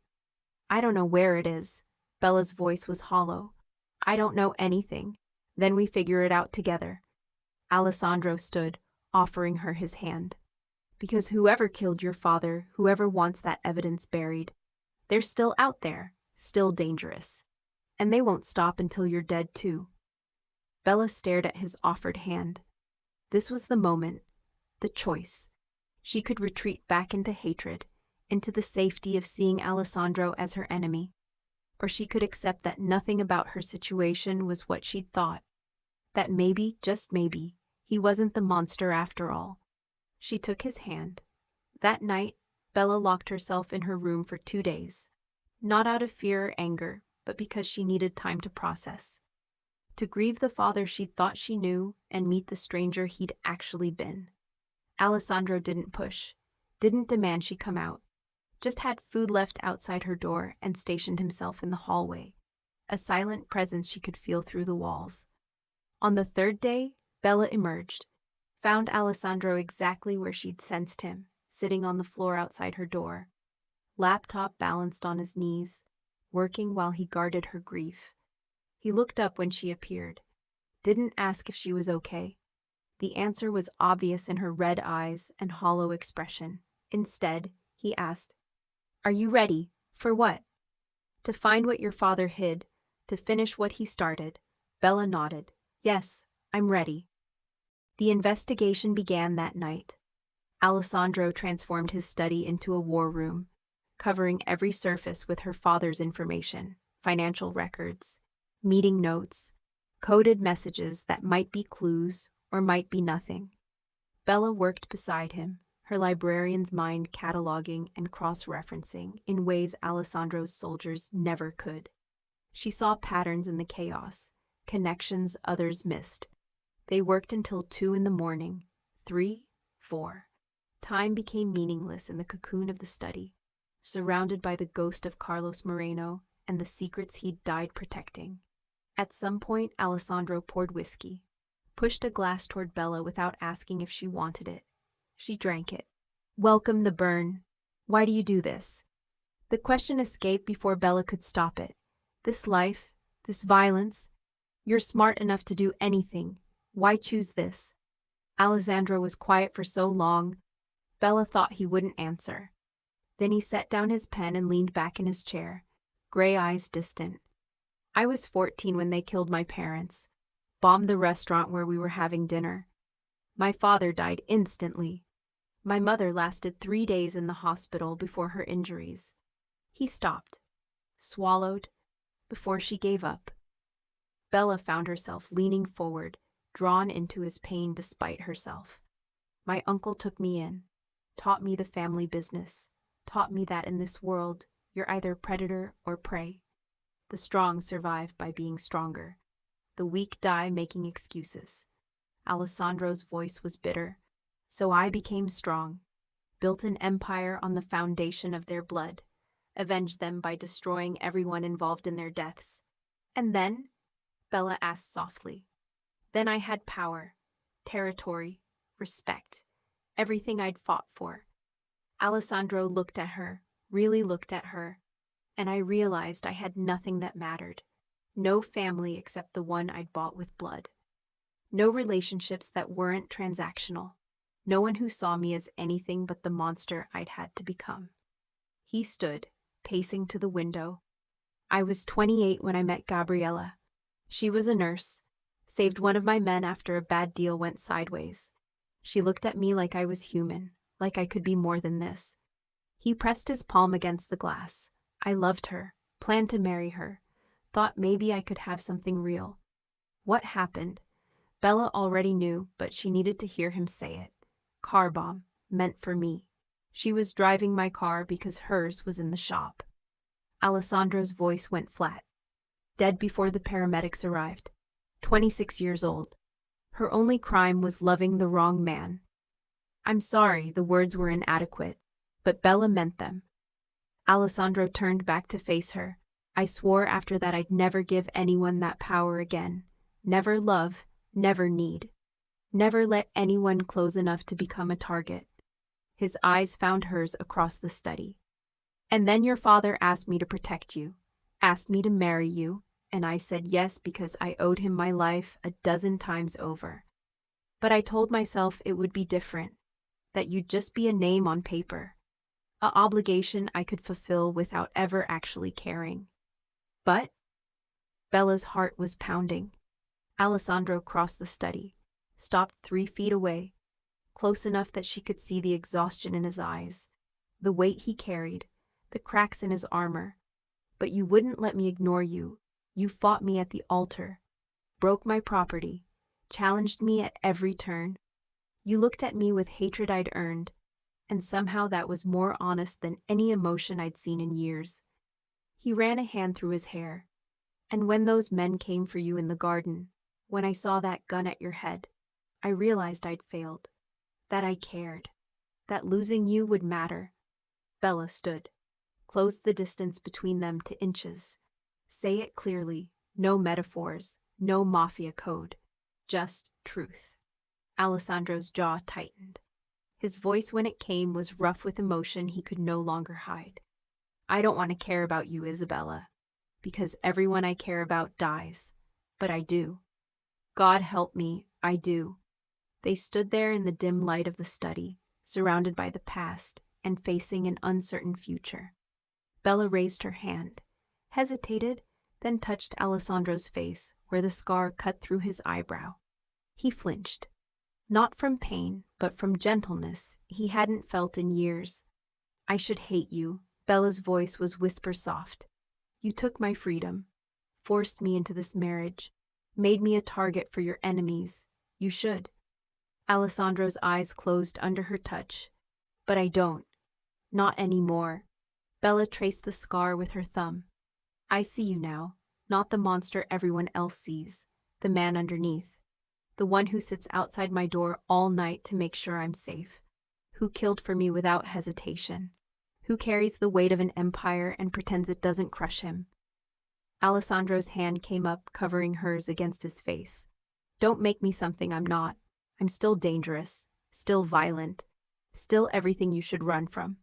I don't know where it is. Bella's voice was hollow. I don't know anything. Then we figure it out together. Alessandro stood, offering her his hand. Because whoever killed your father, whoever wants that evidence buried, they're still out there, still dangerous. And they won't stop until you're dead too. Bella stared at his offered hand. This was the moment, the choice. She could retreat back into hatred, into the safety of seeing Alessandro as her enemy. Or she could accept that nothing about her situation was what she'd thought. That maybe, just maybe, he wasn't the monster after all. She took his hand. That night, Bella locked herself in her room for 2 days. Not out of fear or anger, but because she needed time to process. To grieve the father she thought she knew and meet the stranger he'd actually been. Alessandro didn't push, didn't demand she come out. Just had food left outside her door and stationed himself in the hallway, a silent presence she could feel through the walls. On the 3rd day, Bella emerged, found Alessandro exactly where she'd sensed him, sitting on the floor outside her door, laptop balanced on his knees, working while he guarded her grief. He looked up when she appeared, didn't ask if she was okay. The answer was obvious in her red eyes and hollow expression. Instead, he asked, "Are you ready? For what?" "To find what your father hid, to finish what he started." Bella nodded. "Yes, I'm ready." The investigation began that night. Alessandro transformed his study into a war room, covering every surface with her father's information, financial records, meeting notes, coded messages that might be clues or might be nothing. Bella worked beside him, her librarian's mind cataloging and cross-referencing in ways Alessandro's soldiers never could. She saw patterns in the chaos, connections others missed. They worked until 2 in the morning, 3, 4. Time became meaningless in the cocoon of the study, surrounded by the ghost of Carlos Moreno and the secrets he'd died protecting. At some point, Alessandro poured whiskey, pushed a glass toward Bella without asking if she wanted it. She drank it. "Welcome the burn. Why do you do this?" The question escaped before Bella could stop it. "This life, this violence. You're smart enough to do anything. Why choose this?" Alessandro was quiet for so long, Bella thought he wouldn't answer. Then he set down his pen and leaned back in his chair, gray eyes distant. "I was 14 when they killed my parents, bombed the restaurant where we were having dinner. My father died instantly. My mother lasted 3 days in the hospital before her injuries." He stopped, swallowed, before she gave up. Bella found herself leaning forward, drawn into his pain despite herself. "My uncle took me in, taught me the family business, taught me that in this world, you're either predator or prey. The strong survive by being stronger. The weak die making excuses." Alessandro's voice was bitter. "So I became strong, built an empire on the foundation of their blood, avenged them by destroying everyone involved in their deaths. And then?" Bella asked softly. "Then I had power, territory, respect, everything I'd fought for." Alessandro looked at her, really looked at her, and I realized I had nothing that mattered. No family except the one I'd bought with blood. No relationships that weren't transactional. No one who saw me as anything but the monster I'd had to become. He stood, pacing to the window. "I was 28 when I met Gabriella. She was a nurse, saved one of my men after a bad deal went sideways. She looked at me like I was human, like I could be more than this." He pressed his palm against the glass. "I loved her, planned to marry her, thought maybe I could have something real." What happened? Bella already knew, but she needed to hear him say it. Car bomb, meant for me. She was driving my car because hers was in the shop. Alessandro's voice went flat. "Dead before the paramedics arrived. 26 years old. Her only crime was loving the wrong man. I'm sorry, the words were inadequate, but Bella meant them. Alessandro turned back to face her. I swore after that I'd never give anyone that power again. Never love, never need. Never let anyone close enough to become a target. His eyes found hers across the study. And then your father asked me to protect you, asked me to marry you, and I said yes because I owed him my life 12 times over. But I told myself it would be different, that you'd just be a name on paper, an obligation I could fulfill without ever actually caring. But Bella's heart was pounding. Alessandro crossed the study, stopped 3 feet away, close enough that she could see the exhaustion in his eyes, the weight he carried, the cracks in his armor. But you wouldn't let me ignore you. You fought me at the altar, broke my property, challenged me at every turn. You looked at me with hatred I'd earned, and somehow that was more honest than any emotion I'd seen in years. He ran a hand through his hair. And when those men came for you in the garden, when I saw that gun at your head, I realized I'd failed, that I cared, that losing you would matter. Bella stood, closed the distance between them to inches. Say it clearly, no metaphors, no mafia code, just truth. Alessandro's jaw tightened. His voice when it came was rough with emotion he could no longer hide. I don't want to care about you, Isabella, because everyone I care about dies. But I do. God help me, I do. They stood there in the dim light of the study, surrounded by the past and facing an uncertain future. Bella raised her hand, hesitated, then touched Alessandro's face where the scar cut through his eyebrow. He flinched, not from pain, but from gentleness he hadn't felt in years. I should hate you. Bella's voice was whisper soft. You took my freedom, forced me into this marriage, made me a target for your enemies. You should. Alessandro's eyes closed under her touch. But I don't. Not anymore. Bella traced the scar with her thumb. I see you now, not the monster everyone else sees, the man underneath, the one who sits outside my door all night to make sure I'm safe, who killed for me without hesitation, who carries the weight of an empire and pretends it doesn't crush him. Alessandro's hand came up, covering hers against his face. Don't make me something I'm not. I'm still dangerous, still violent, still everything you should run from.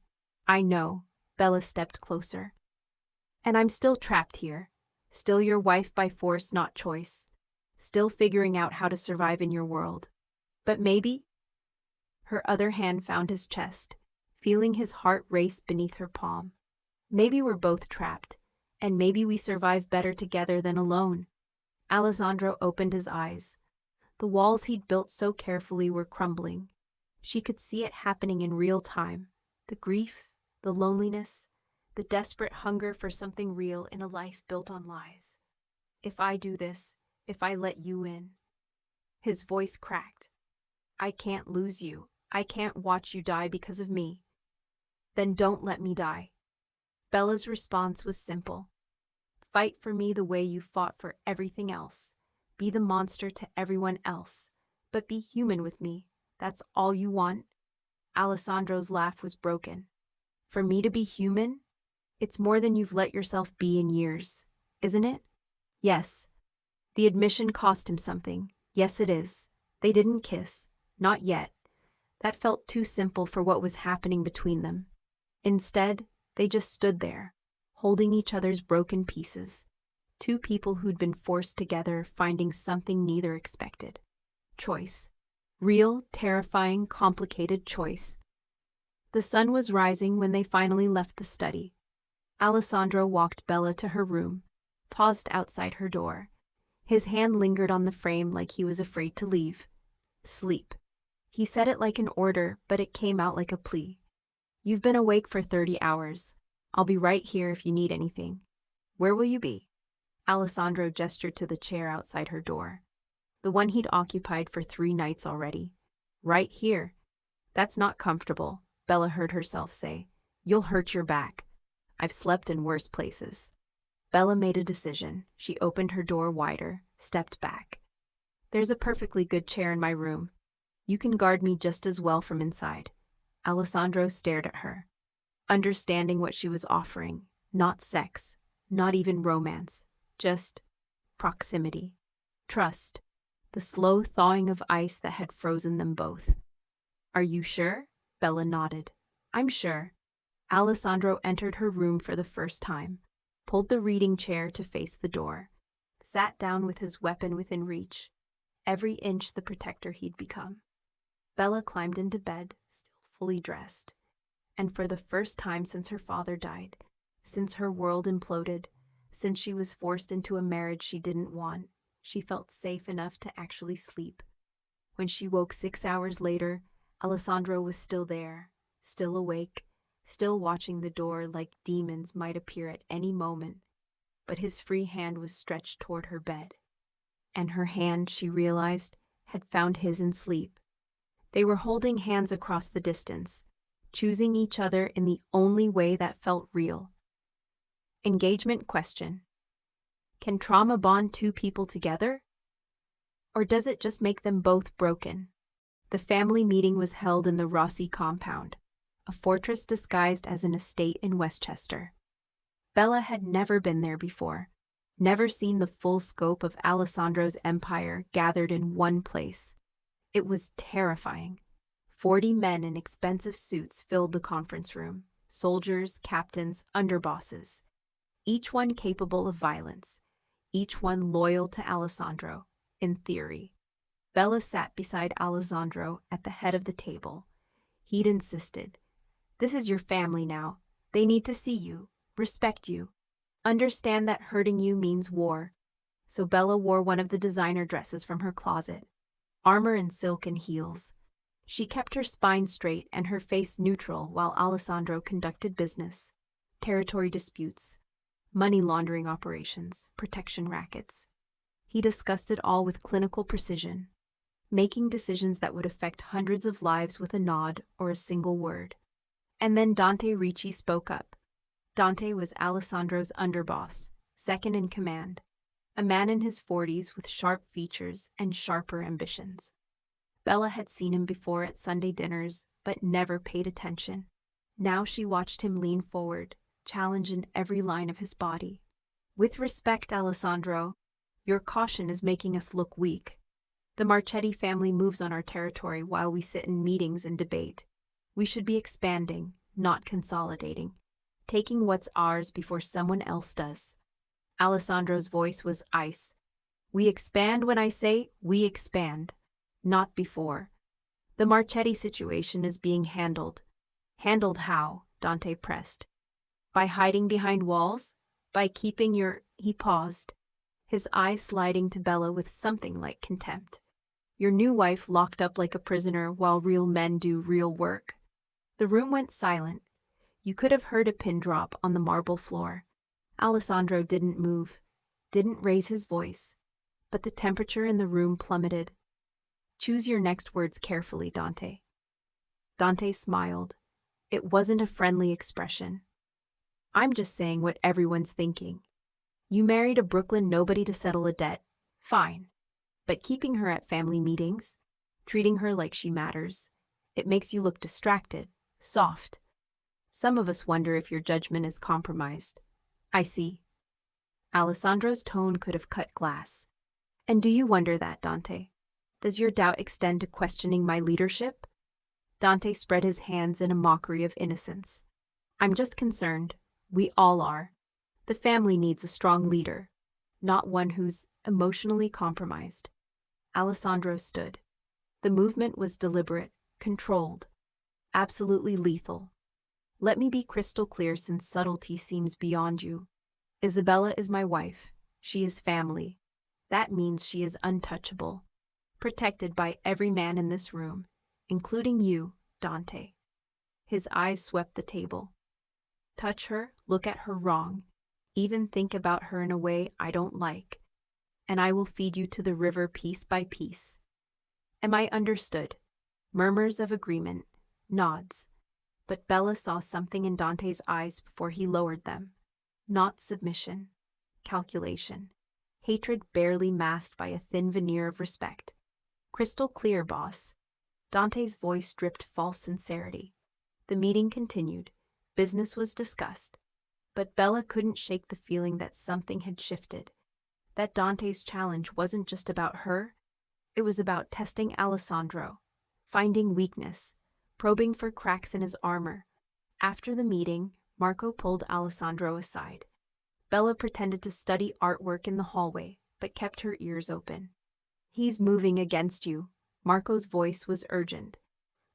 I know. Bella stepped closer. And I'm still trapped here, still your wife by force, not choice, still figuring out how to survive in your world. But maybe? Her other hand found his chest, feeling his heart race beneath her palm. Maybe we're both trapped, and maybe we survive better together than alone. Alessandro opened his eyes. The walls he'd built so carefully were crumbling. She could see it happening in real time, the grief, the loneliness, the desperate hunger for something real in a life built on lies. If I do this, if I let you in. His voice cracked. I can't lose you. I can't watch you die because of me. Then don't let me die. Bella's response was simple. Fight for me the way you fought for everything else. Be the monster to everyone else. But be human with me. That's all you want? Alessandro's laugh was broken. For me to be human? It's more than you've let yourself be in years, isn't it? Yes. The admission cost him something. Yes, it is. They didn't kiss. Not yet. That felt too simple for what was happening between them. Instead, they just stood there, holding each other's broken pieces. Two people who'd been forced together, finding something neither expected. Choice. Real, terrifying, complicated choice. The sun was rising when they finally left the study. Alessandro walked Bella to her room, paused outside her door. His hand lingered on the frame like he was afraid to leave. Sleep. He said it like an order, but it came out like a plea. You've been awake for 30 hours. I'll be right here if you need anything. Where will you be? Alessandro gestured to the chair outside her door. The one he'd occupied for 3 nights already. Right here. That's not comfortable, Bella heard herself say. You'll hurt your back. I've slept in worse places. Bella made a decision. She opened her door wider, stepped back. There's a perfectly good chair in my room. You can guard me just as well from inside. Alessandro stared at her, understanding what she was offering. Not sex, not even romance, just proximity, trust, the slow thawing of ice that had frozen them both. Are you sure? Bella nodded. I'm sure. Alessandro entered her room for the first time, pulled the reading chair to face the door, sat down with his weapon within reach, every inch the protector he'd become. Bella climbed into bed, still fully dressed, and for the first time since her father died, since her world imploded, since she was forced into a marriage she didn't want, she felt safe enough to actually sleep. When she woke 6 hours later, Alessandro was still there, still awake, still watching the door like demons might appear at any moment, but his free hand was stretched toward her bed. And her hand, she realized, had found his in sleep. They were holding hands across the distance, choosing each other in the only way that felt real. Engagement question. Can trauma bond two people together? Or does it just make them both broken? The family meeting was held in the Rossi compound, a fortress disguised as an estate in Westchester. Bella had never been there before, never seen the full scope of Alessandro's empire gathered in one place. It was terrifying. 40 men in expensive suits filled the conference room, soldiers, captains, underbosses, each one capable of violence, each one loyal to Alessandro, in theory. Bella sat beside Alessandro at the head of the table. He'd insisted, "This is your family now. They need to see you, respect you, understand that hurting you means war." So Bella wore one of the designer dresses from her closet, armor and silk and heels. She kept her spine straight and her face neutral while Alessandro conducted business, territory disputes, money laundering operations, protection rackets. He discussed it all with clinical precision, making decisions that would affect hundreds of lives with a nod or a single word. And then Dante Ricci spoke up. Dante was Alessandro's underboss, second in command, a man in his 40s with sharp features and sharper ambitions. Bella had seen him before at Sunday dinners, but never paid attention. Now she watched him lean forward, challenge in every line of his body. "With respect, Alessandro, your caution is making us look weak. The Marchetti family moves on our territory while we sit in meetings and debate. We should be expanding, not consolidating, taking what's ours before someone else does." Alessandro's voice was ice. "We expand when I say we expand, not before. The Marchetti situation is being handled." "Handled how?" Dante pressed. "By hiding behind walls? By keeping your—" He paused, his eyes sliding to Bella with something like contempt. "Your new wife locked up like a prisoner while real men do real work." The room went silent. You could have heard a pin drop on the marble floor. Alessandro didn't move, didn't raise his voice, but the temperature in the room plummeted. "Choose your next words carefully, Dante." Dante smiled. It wasn't a friendly expression. "I'm just saying what everyone's thinking. You married a Brooklyn nobody to settle a debt. Fine. But keeping her at family meetings, treating her like she matters, it makes you look distracted, soft. Some of us wonder if your judgment is compromised." "I see." Alessandro's tone could have cut glass. "And do you wonder that, Dante? Does your doubt extend to questioning my leadership?" Dante spread his hands in a mockery of innocence. "I'm just concerned. We all are. The family needs a strong leader, not one who's emotionally compromised." Alessandro stood. The movement was deliberate, controlled, absolutely lethal. "Let me be crystal clear since subtlety seems beyond you. Isabella is my wife. She is family. That means she is untouchable, protected by every man in this room, including you, Dante." His eyes swept the table. "Touch her, look at her wrong, even think about her in a way I don't like, and I will feed you to the river piece by piece. Am I understood?" Murmurs of agreement, nods. But Bella saw something in Dante's eyes before he lowered them. Not submission, calculation. hatred barely masked by a thin veneer of respect. "Crystal clear, boss." Dante's voice dripped false sincerity. The meeting continued. Business was discussed. But Bella couldn't shake the feeling that something had shifted. That Dante's challenge wasn't just about her. It was about testing Alessandro, finding weakness, probing for cracks in his armor. After the meeting, Marco pulled Alessandro aside. Bella pretended to study artwork in the hallway, but kept her ears open. "He's moving against you." Marco's voice was urgent.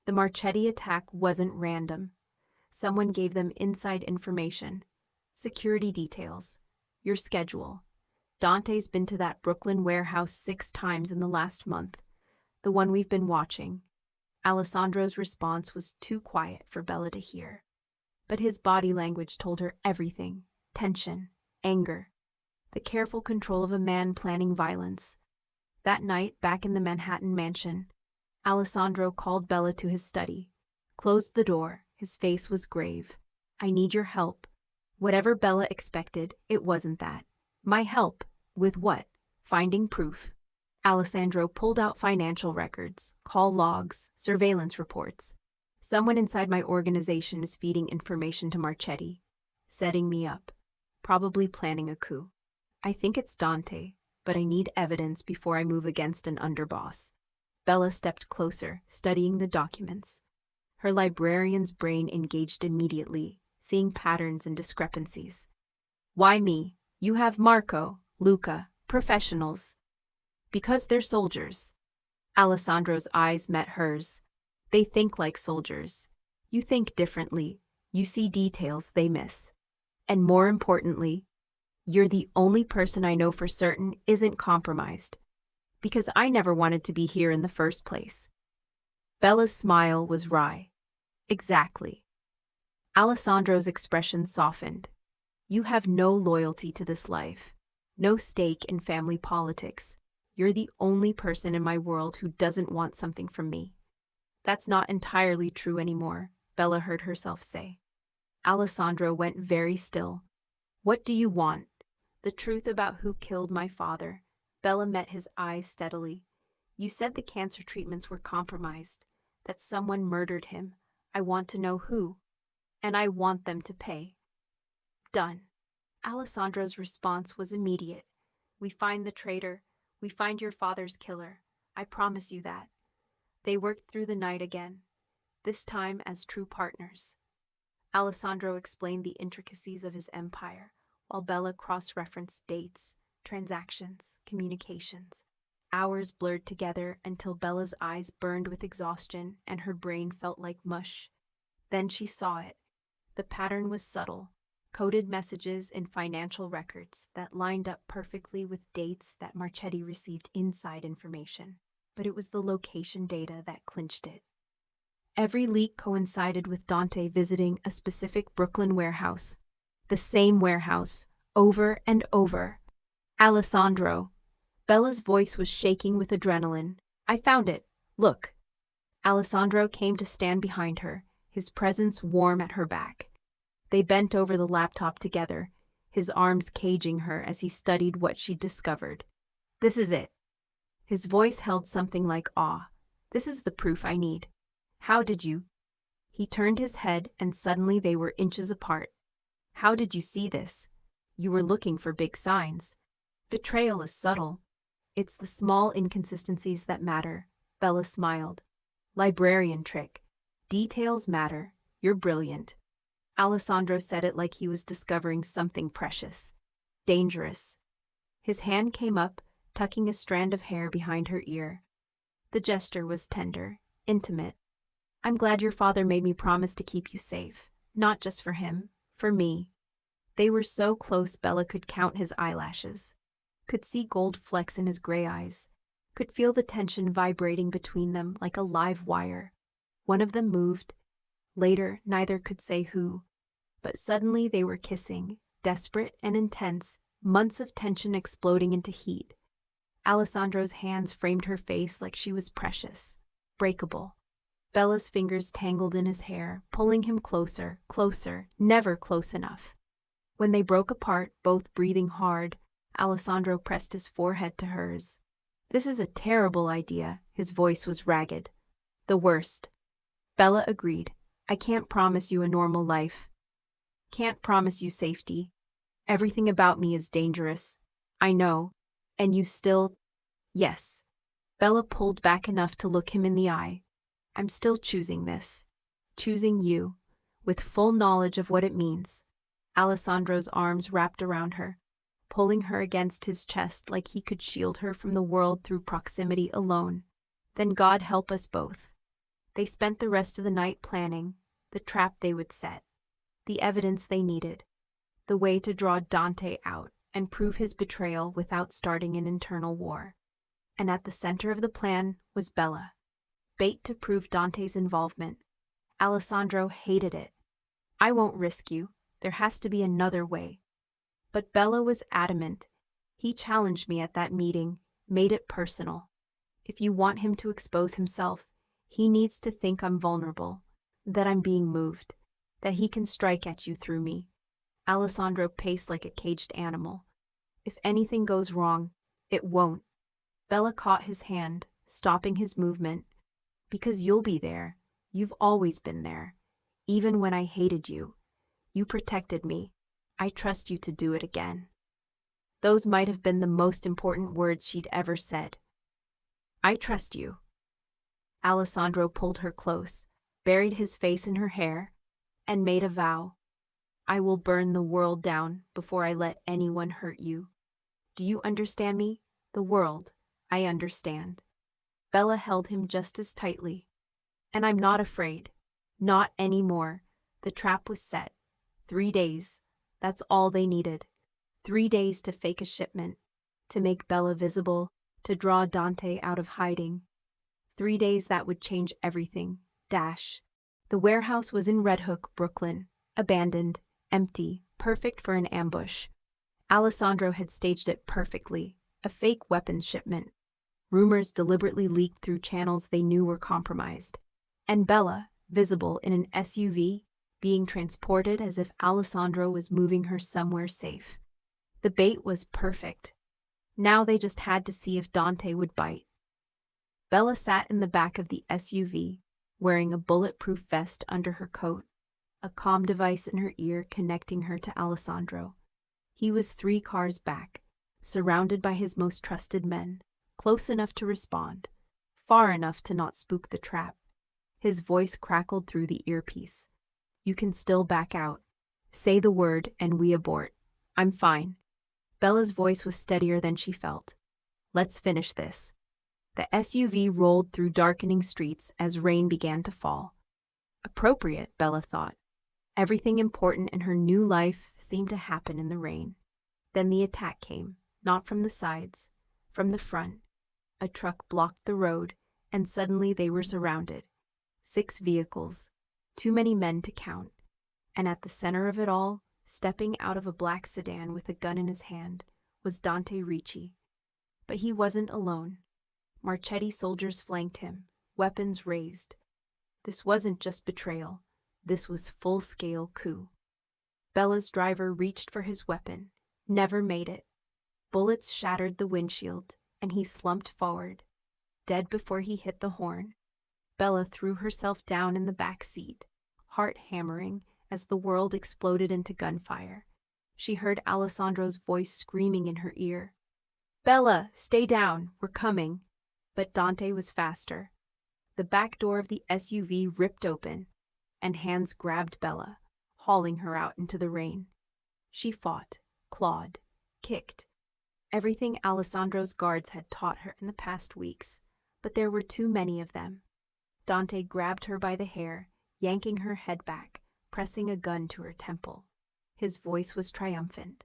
The Marchetti attack wasn't random. Someone gave them inside information. Security details. Your schedule. Dante's been to that Brooklyn warehouse 6 times in the last month. The one we've been watching. Alessandro's response was too quiet for Bella to hear. But his body language told her everything. Tension. Anger. The careful control of a man planning violence. That night, back in the Manhattan mansion, Alessandro called Bella to his study. Closed the door. His face was grave. "I need your help." Whatever Bella expected, it wasn't that. "My help? With what?" "Finding proof." Alessandro pulled out financial records, call logs, surveillance reports. "Someone inside my organization is feeding information to Marchetti. Setting me up. Probably planning a coup. I think it's Dante, but I need evidence before I move against an underboss." Bella stepped closer, studying the documents. Her librarian's brain engaged immediately, seeing patterns and discrepancies. "Why me? You have Marco, Luca, professionals." "Because they're soldiers." Alessandro's eyes met hers. "They think like soldiers. You think differently. You see details they miss. And more importantly, you're the only person I know for certain isn't compromised. Because I never wanted to be here in the first place." Bella's smile was wry. "Exactly." Alessandro's expression softened. "You have no loyalty to this life. No stake in family politics. You're the only person in my world who doesn't want something from me." "That's not entirely true anymore," Bella heard herself say. Alessandro went very still. "What do you want?" "The truth about who killed my father." Bella met his eyes steadily. "You said the cancer treatments were compromised, that someone murdered him. I want to know who. And I want them to pay." "Done." Alessandro's response was immediate. "We find the traitor. We find your father's killer. I promise you that." They worked through the night again, this time as true partners. Alessandro explained the intricacies of his empire, while Bella cross-referenced dates, transactions, communications. Hours blurred together until Bella's eyes burned with exhaustion and her brain felt like mush. Then she saw it. The pattern was subtle. Coded messages in financial records that lined up perfectly with dates that Marchetti received inside information. But it was the location data that clinched it. Every leak coincided with Dante visiting a specific Brooklyn warehouse. The same warehouse, over and over. "Alessandro." Bella's voice was shaking with adrenaline. "I found it. Look." Alessandro came to stand behind her, his presence warm at her back. They bent over the laptop together, his arms caging her as he studied what she'd discovered. "This is it." His voice held something like awe. "This is the proof I need." "How did you?" He turned his head and suddenly they were inches apart. "How did you see this?" "You were looking for big signs." "Betrayal is subtle. It's the small inconsistencies that matter." Bella smiled. "Librarian trick. Details matter. You're brilliant." Alessandro said it like he was discovering something precious. Dangerous. His hand came up, tucking a strand of hair behind her ear. The gesture was tender, intimate. "I'm glad your father made me promise to keep you safe. Not just for him, for me." They were so close Bella could count his eyelashes. Could see gold flecks in his gray eyes. Could feel the tension vibrating between them like a live wire. One of them moved. Later, neither could say who. But suddenly they were kissing, desperate and intense, months of tension exploding into heat. Alessandro's hands framed her face like she was precious, breakable. Bella's fingers tangled in his hair, pulling him closer, closer, never close enough. When they broke apart, both breathing hard, Alessandro pressed his forehead to hers. This is a terrible idea. His voice was ragged. The worst. Bella agreed. I can't promise you a normal life. Can't promise you safety. Everything about me is dangerous. I know. And you still... Yes. Bella pulled back enough to look him in the eye. I'm still choosing this. Choosing you, with full knowledge of what it means. Alessandro's arms wrapped around her, pulling her against his chest like he could shield her from the world through proximity alone. Then God help us both. They spent the rest of the night planning the trap they would set, the evidence they needed, the way to draw Dante out and prove his betrayal without starting an internal war. And at the center of the plan was Bella. Bait to prove Dante's involvement. Alessandro hated it. I won't risk you. There has to be another way. But Bella was adamant. He challenged me at that meeting, made it personal. If you want him to expose himself, he needs to think I'm vulnerable, that I'm being moved, that he can strike at you through me. Alessandro paced like a caged animal. If anything goes wrong, it won't. Bella caught his hand, stopping his movement. Because you'll be there. You've always been there. Even when I hated you. You protected me. I trust you to do it again. Those might have been the most important words she'd ever said. I trust you. Alessandro pulled her close, buried his face in her hair, and made a vow. I will burn the world down before I let anyone hurt you. Do you understand me? The world. I understand. Bella held him just as tightly. And I'm not afraid. Not anymore. The trap was set. 3 days. That's all they needed. 3 days to fake a shipment, to make Bella visible, to draw Dante out of hiding. 3 days that would change everything. The warehouse was in Red Hook, Brooklyn. Abandoned, empty, perfect for an ambush. Alessandro had staged it perfectly. A fake weapons shipment. Rumors deliberately leaked through channels they knew were compromised. And Bella, visible in an SUV, being transported as if Alessandro was moving her somewhere safe. The bait was perfect. Now they just had to see if Dante would bite. Bella sat in the back of the SUV, wearing a bulletproof vest under her coat, a comm device in her ear connecting her to Alessandro. He was 3 cars back, surrounded by his most trusted men, close enough to respond, far enough to not spook the trap. His voice crackled through the earpiece. You can still back out. Say the word and we abort. I'm fine. Bella's voice was steadier than she felt. Let's finish this. The SUV rolled through darkening streets as rain began to fall. Appropriate, Bella thought. Everything important in her new life seemed to happen in the rain. Then the attack came, not from the sides, from the front. A truck blocked the road, and suddenly they were surrounded. 6 vehicles, too many men to count. And at the center of it all, stepping out of a black sedan with a gun in his hand, was Dante Ricci. But he wasn't alone. Marchetti soldiers flanked him, weapons raised. This wasn't just betrayal. This was full-scale coup. Bella's driver reached for his weapon, never made it. Bullets shattered the windshield, and he slumped forward, dead before he hit the horn. Bella threw herself down in the back seat, heart hammering as the world exploded into gunfire. She heard Alessandro's voice screaming in her ear. Bella, stay down, we're coming. But Dante was faster. The back door of the SUV ripped open, and hands grabbed Bella, hauling her out into the rain. She fought, clawed, kicked. Everything Alessandro's guards had taught her in the past weeks, but there were too many of them. Dante grabbed her by the hair, yanking her head back, pressing a gun to her temple. His voice was triumphant.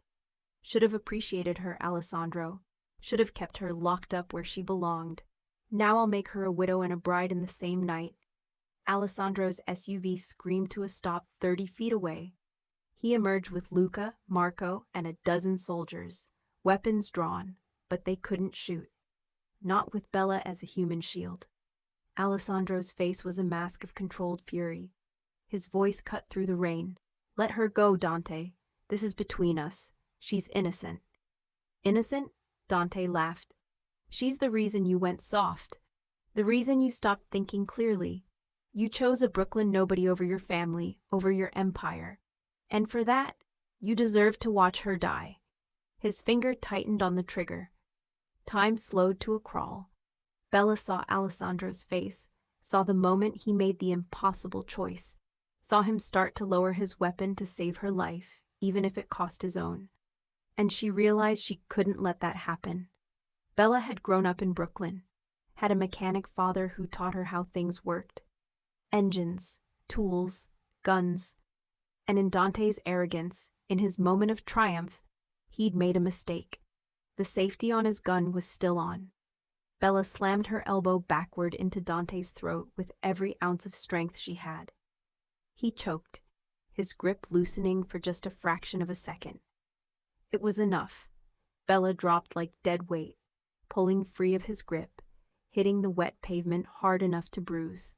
Should have appreciated her, Alessandro. Should have kept her locked up where she belonged. Now I'll make her a widow and a bride in the same night. Alessandro's SUV screamed to a stop 30 feet away. He emerged with Luca, Marco, and a dozen soldiers, weapons drawn, but they couldn't shoot. Not with Bella as a human shield. Alessandro's face was a mask of controlled fury. His voice cut through the rain. Let her go, Dante. This is between us. She's innocent. Innocent? Dante laughed. She's the reason you went soft. The reason you stopped thinking clearly. You chose a Brooklyn nobody over your family, over your empire. And for that, you deserve to watch her die. His finger tightened on the trigger. Time slowed to a crawl. Bella saw Alessandro's face, saw the moment he made the impossible choice, saw him start to lower his weapon to save her life, even if it cost his own. And she realized she couldn't let that happen. Bella had grown up in Brooklyn, had a mechanic father who taught her how things worked. Engines, tools, guns. And in Dante's arrogance, in his moment of triumph, he'd made a mistake. The safety on his gun was still on. Bella slammed her elbow backward into Dante's throat with every ounce of strength she had. He choked, his grip loosening for just a fraction of a second. It was enough. Bella dropped like dead weight, pulling free of his grip, hitting the wet pavement hard enough to bruise.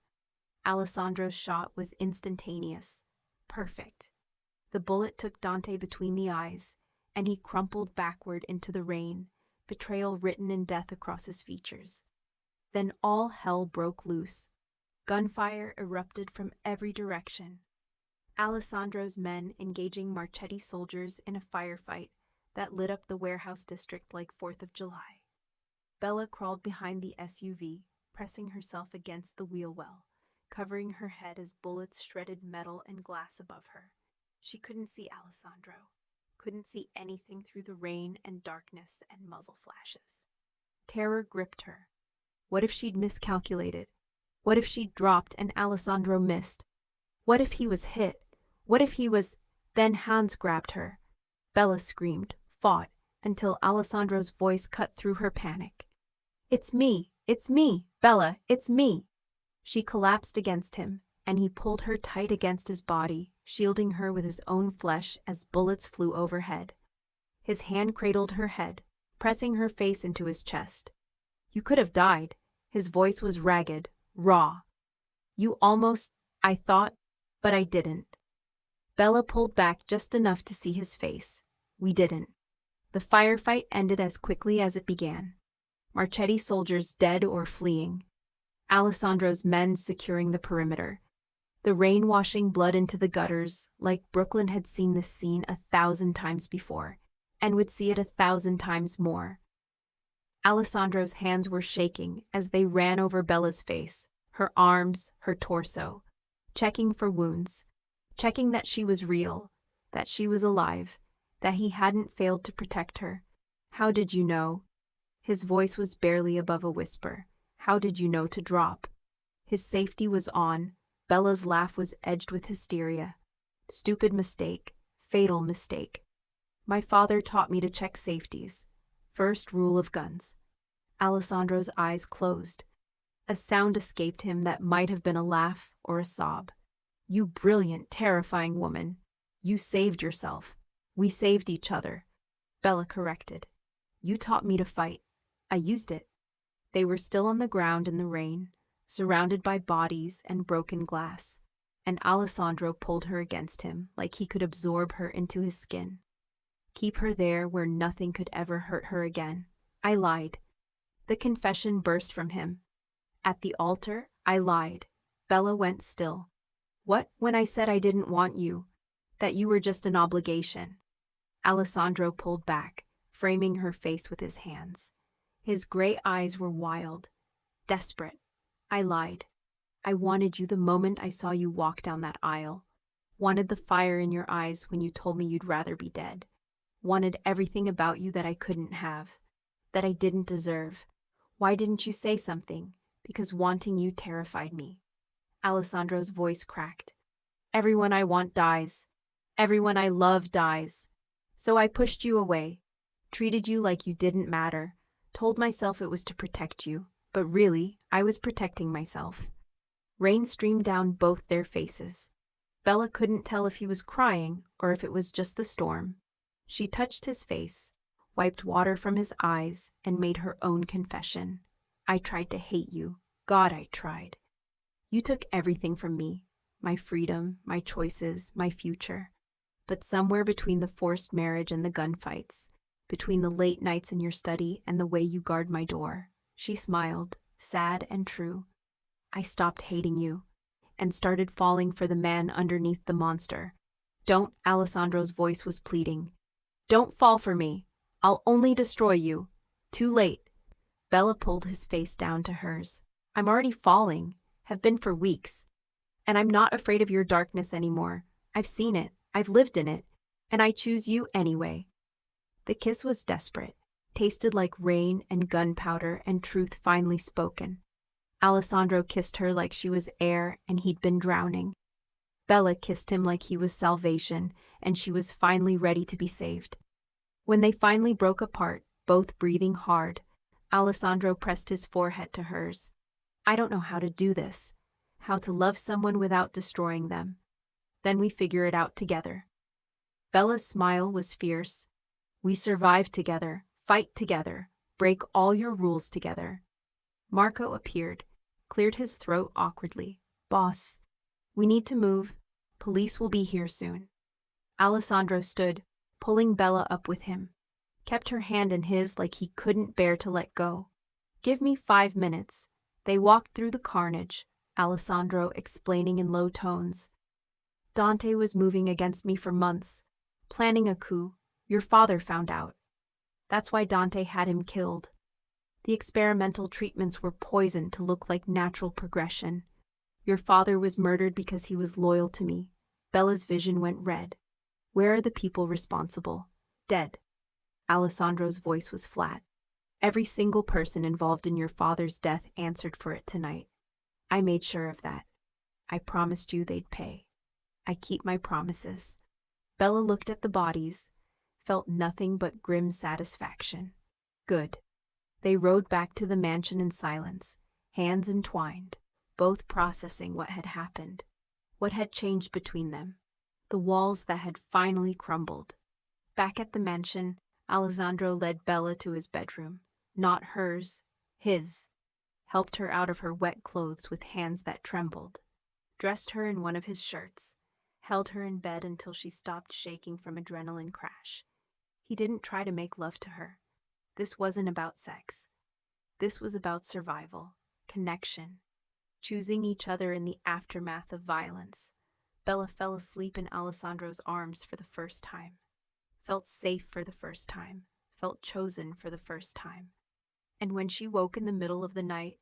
Alessandro's shot was instantaneous, perfect. The bullet took Dante between the eyes, and he crumpled backward into the rain, betrayal written in death across his features. Then all hell broke loose. Gunfire erupted from every direction. Alessandro's men engaging Marchetti soldiers in a firefight that lit up the warehouse district like 4th of July. Bella crawled behind the SUV, pressing herself against the wheel well, covering her head as bullets shredded metal and glass above her. She couldn't see Alessandro, couldn't see anything through the rain and darkness and muzzle flashes. Terror gripped her. What if she'd miscalculated? What if she'd dropped and Alessandro missed? What if he was hit? What if he was... Then Hans grabbed her. Bella screamed, fought, until Alessandro's voice cut through her panic. It's me, Bella, it's me. She collapsed against him, and he pulled her tight against his body, shielding her with his own flesh as bullets flew overhead. His hand cradled her head, pressing her face into his chest. You could have died. His voice was ragged, raw. You almost, I thought, but I didn't. Bella pulled back just enough to see his face. We didn't. The firefight ended as quickly as it began. Marchetti soldiers dead or fleeing. Alessandro's men securing the perimeter. The rain washing blood into the gutters, like Brooklyn had seen this scene 1,000 times before, and would see it 1,000 times more. Alessandro's hands were shaking as they ran over Bella's face, her arms, her torso, checking for wounds, checking that she was real, that she was alive, that he hadn't failed to protect her. How did you know? His voice was barely above a whisper. How did you know to drop? His safety was on. Bella's laugh was edged with hysteria. Stupid mistake. Fatal mistake. My father taught me to check safeties. First rule of guns. Alessandro's eyes closed. A sound escaped him that might have been a laugh or a sob. You brilliant, terrifying woman. You saved yourself. We saved each other. Bella corrected. You taught me to fight. I used it. They were still on the ground in the rain, surrounded by bodies and broken glass, and Alessandro pulled her against him like he could absorb her into his skin. Keep her there where nothing could ever hurt her again. I lied. The confession burst from him. At the altar, I lied. Bella went still. What, when I said I didn't want you? That you were just an obligation? Alessandro pulled back, framing her face with his hands. His gray eyes were wild, desperate. I lied. I wanted you the moment I saw you walk down that aisle. Wanted the fire in your eyes when you told me you'd rather be dead. Wanted everything about you that I couldn't have, that I didn't deserve. Why didn't you say something? Because wanting you terrified me. Alessandro's voice cracked. Everyone I want dies. Everyone I love dies. So I pushed you away, treated you like you didn't matter, told myself it was to protect you, but really, I was protecting myself. Rain streamed down both their faces. Bella couldn't tell if he was crying or if it was just the storm. She touched his face, wiped water from his eyes, and made her own confession. I tried to hate you. God, I tried. You took everything from me, my freedom, my choices, my future. But somewhere between the forced marriage and the gunfights, between the late nights in your study and the way you guard my door." She smiled, sad and true. "I stopped hating you and started falling for the man underneath the monster." "Don't," Alessandro's voice was pleading. "Don't fall for me. I'll only destroy you." "Too late." Bella pulled his face down to hers. "I'm already falling, have been for weeks. And I'm not afraid of your darkness anymore. I've seen it, I've lived in it, and I choose you anyway." The kiss was desperate, tasted like rain and gunpowder and truth finally spoken. Alessandro kissed her like she was air and he'd been drowning. Bella kissed him like he was salvation and she was finally ready to be saved. When they finally broke apart, both breathing hard, Alessandro pressed his forehead to hers. "I don't know how to do this, how to love someone without destroying them. Then we figure it out together." Bella's smile was fierce. "We survive together, fight together, break all your rules together." Marco appeared, cleared his throat awkwardly. "Boss, we need to move. Police will be here soon." Alessandro stood, pulling Bella up with him, kept her hand in his like he couldn't bear to let go. "Give me 5 minutes." They walked through the carnage, Alessandro explaining in low tones. "Dante was moving against me for months, planning a coup. Your father found out. That's why Dante had him killed. The experimental treatments were poisoned to look like natural progression. Your father was murdered because he was loyal to me." Bella's vision went red. "Where are the people responsible?" "Dead." Alessandro's voice was flat. "Every single person involved in your father's death answered for it tonight. I made sure of that. I promised you they'd pay. I keep my promises." Bella looked at the bodies, felt nothing but grim satisfaction. "Good." They rode back to the mansion in silence, hands entwined, both processing what had happened, what had changed between them, the walls that had finally crumbled. Back at the mansion, Alessandro led Bella to his bedroom, not hers, his, helped her out of her wet clothes with hands that trembled, dressed her in one of his shirts, held her in bed until she stopped shaking from adrenaline crash. He didn't try to make love to her. This wasn't about sex. This was about survival, connection, choosing each other in the aftermath of violence. Bella fell asleep in Alessandro's arms for the first time, felt safe for the first time, felt chosen for the first time. And when she woke in the middle of the night,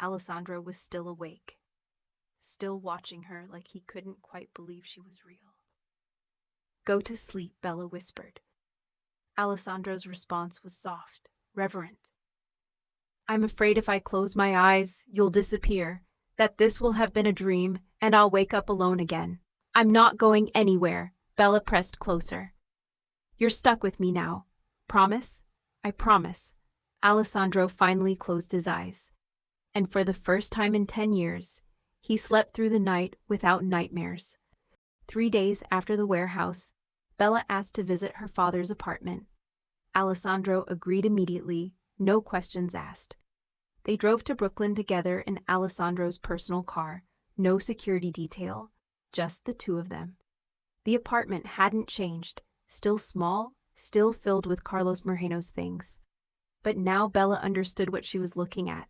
Alessandro was still awake, still watching her like he couldn't quite believe she was real. "Go to sleep," Bella whispered. Alessandro's response was soft, reverent. "I'm afraid if I close my eyes, you'll disappear, that this will have been a dream, and I'll wake up alone again." "I'm not going anywhere," Bella pressed closer. "You're stuck with me now. Promise?" "I promise." Alessandro finally closed his eyes. And for the first time in 10 years, he slept through the night without nightmares. 3 days after the warehouse, Bella asked to visit her father's apartment. Alessandro agreed immediately, no questions asked. They drove to Brooklyn together in Alessandro's personal car, no security detail, just the two of them. The apartment hadn't changed, still small, still filled with Carlos Moreno's things. But now Bella understood what she was looking at.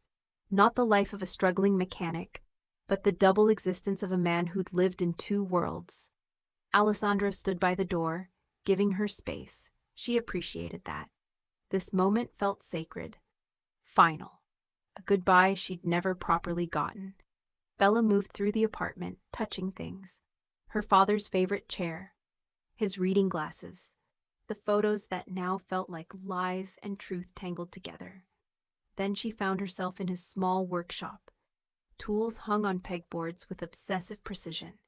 Not the life of a struggling mechanic, but the double existence of a man who'd lived in 2 worlds. Alessandro stood by the door, giving her space. She appreciated that. This moment felt sacred. Final. A goodbye she'd never properly gotten. Bella moved through the apartment, touching things. Her father's favorite chair, his reading glasses, the photos that now felt like lies and truth tangled together. Then she found herself in his small workshop, tools hung on pegboards with obsessive precision.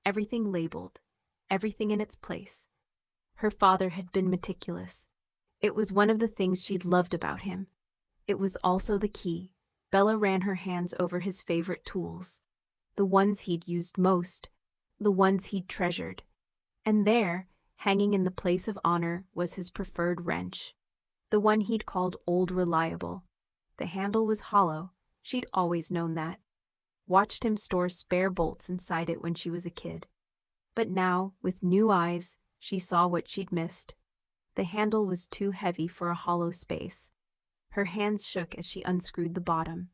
Everything labeled, everything in its place. Her father had been meticulous. It was one of the things she'd loved about him. It was also the key. Bella ran her hands over his favorite tools, the ones he'd used most, the ones he'd treasured. And there, hanging in the place of honor, was his preferred wrench, the one he'd called Old Reliable. The handle was hollow. She'd always known that. Watched him store spare bolts inside it when she was a kid. But now, with new eyes, she saw what she'd missed. The handle was too heavy for a hollow space. Her hands shook as she unscrewed the bottom.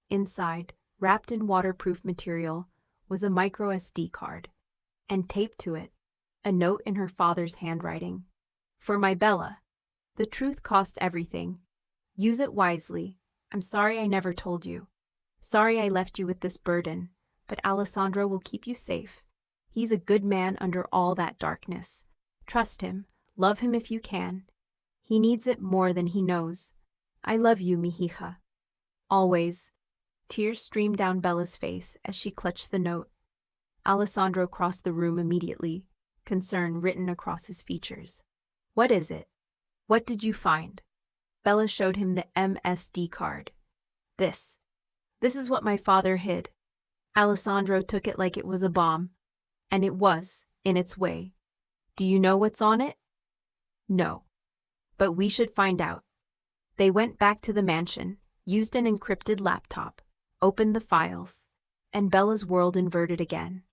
Inside, wrapped in waterproof material, was a micro SD card. And taped to it, a note in her father's handwriting. For my Bella. The truth costs everything. Use it wisely. I'm sorry I never told you. Sorry I left you with this burden, but Alessandro will keep you safe. He's a good man under all that darkness. Trust him, love him if you can. He needs it more than he knows. I love you, mi hija. Always. Tears streamed down Bella's face as she clutched the note. Alessandro crossed the room immediately, concern written across his features. What is it? What did you find? Bella showed him the MSD card. This is what my father hid. Alessandro took it like it was a bomb. And it was, in its way. Do you know what's on it? No. But we should find out. They went back to the mansion, used an encrypted laptop, opened the files, and Bella's world inverted again.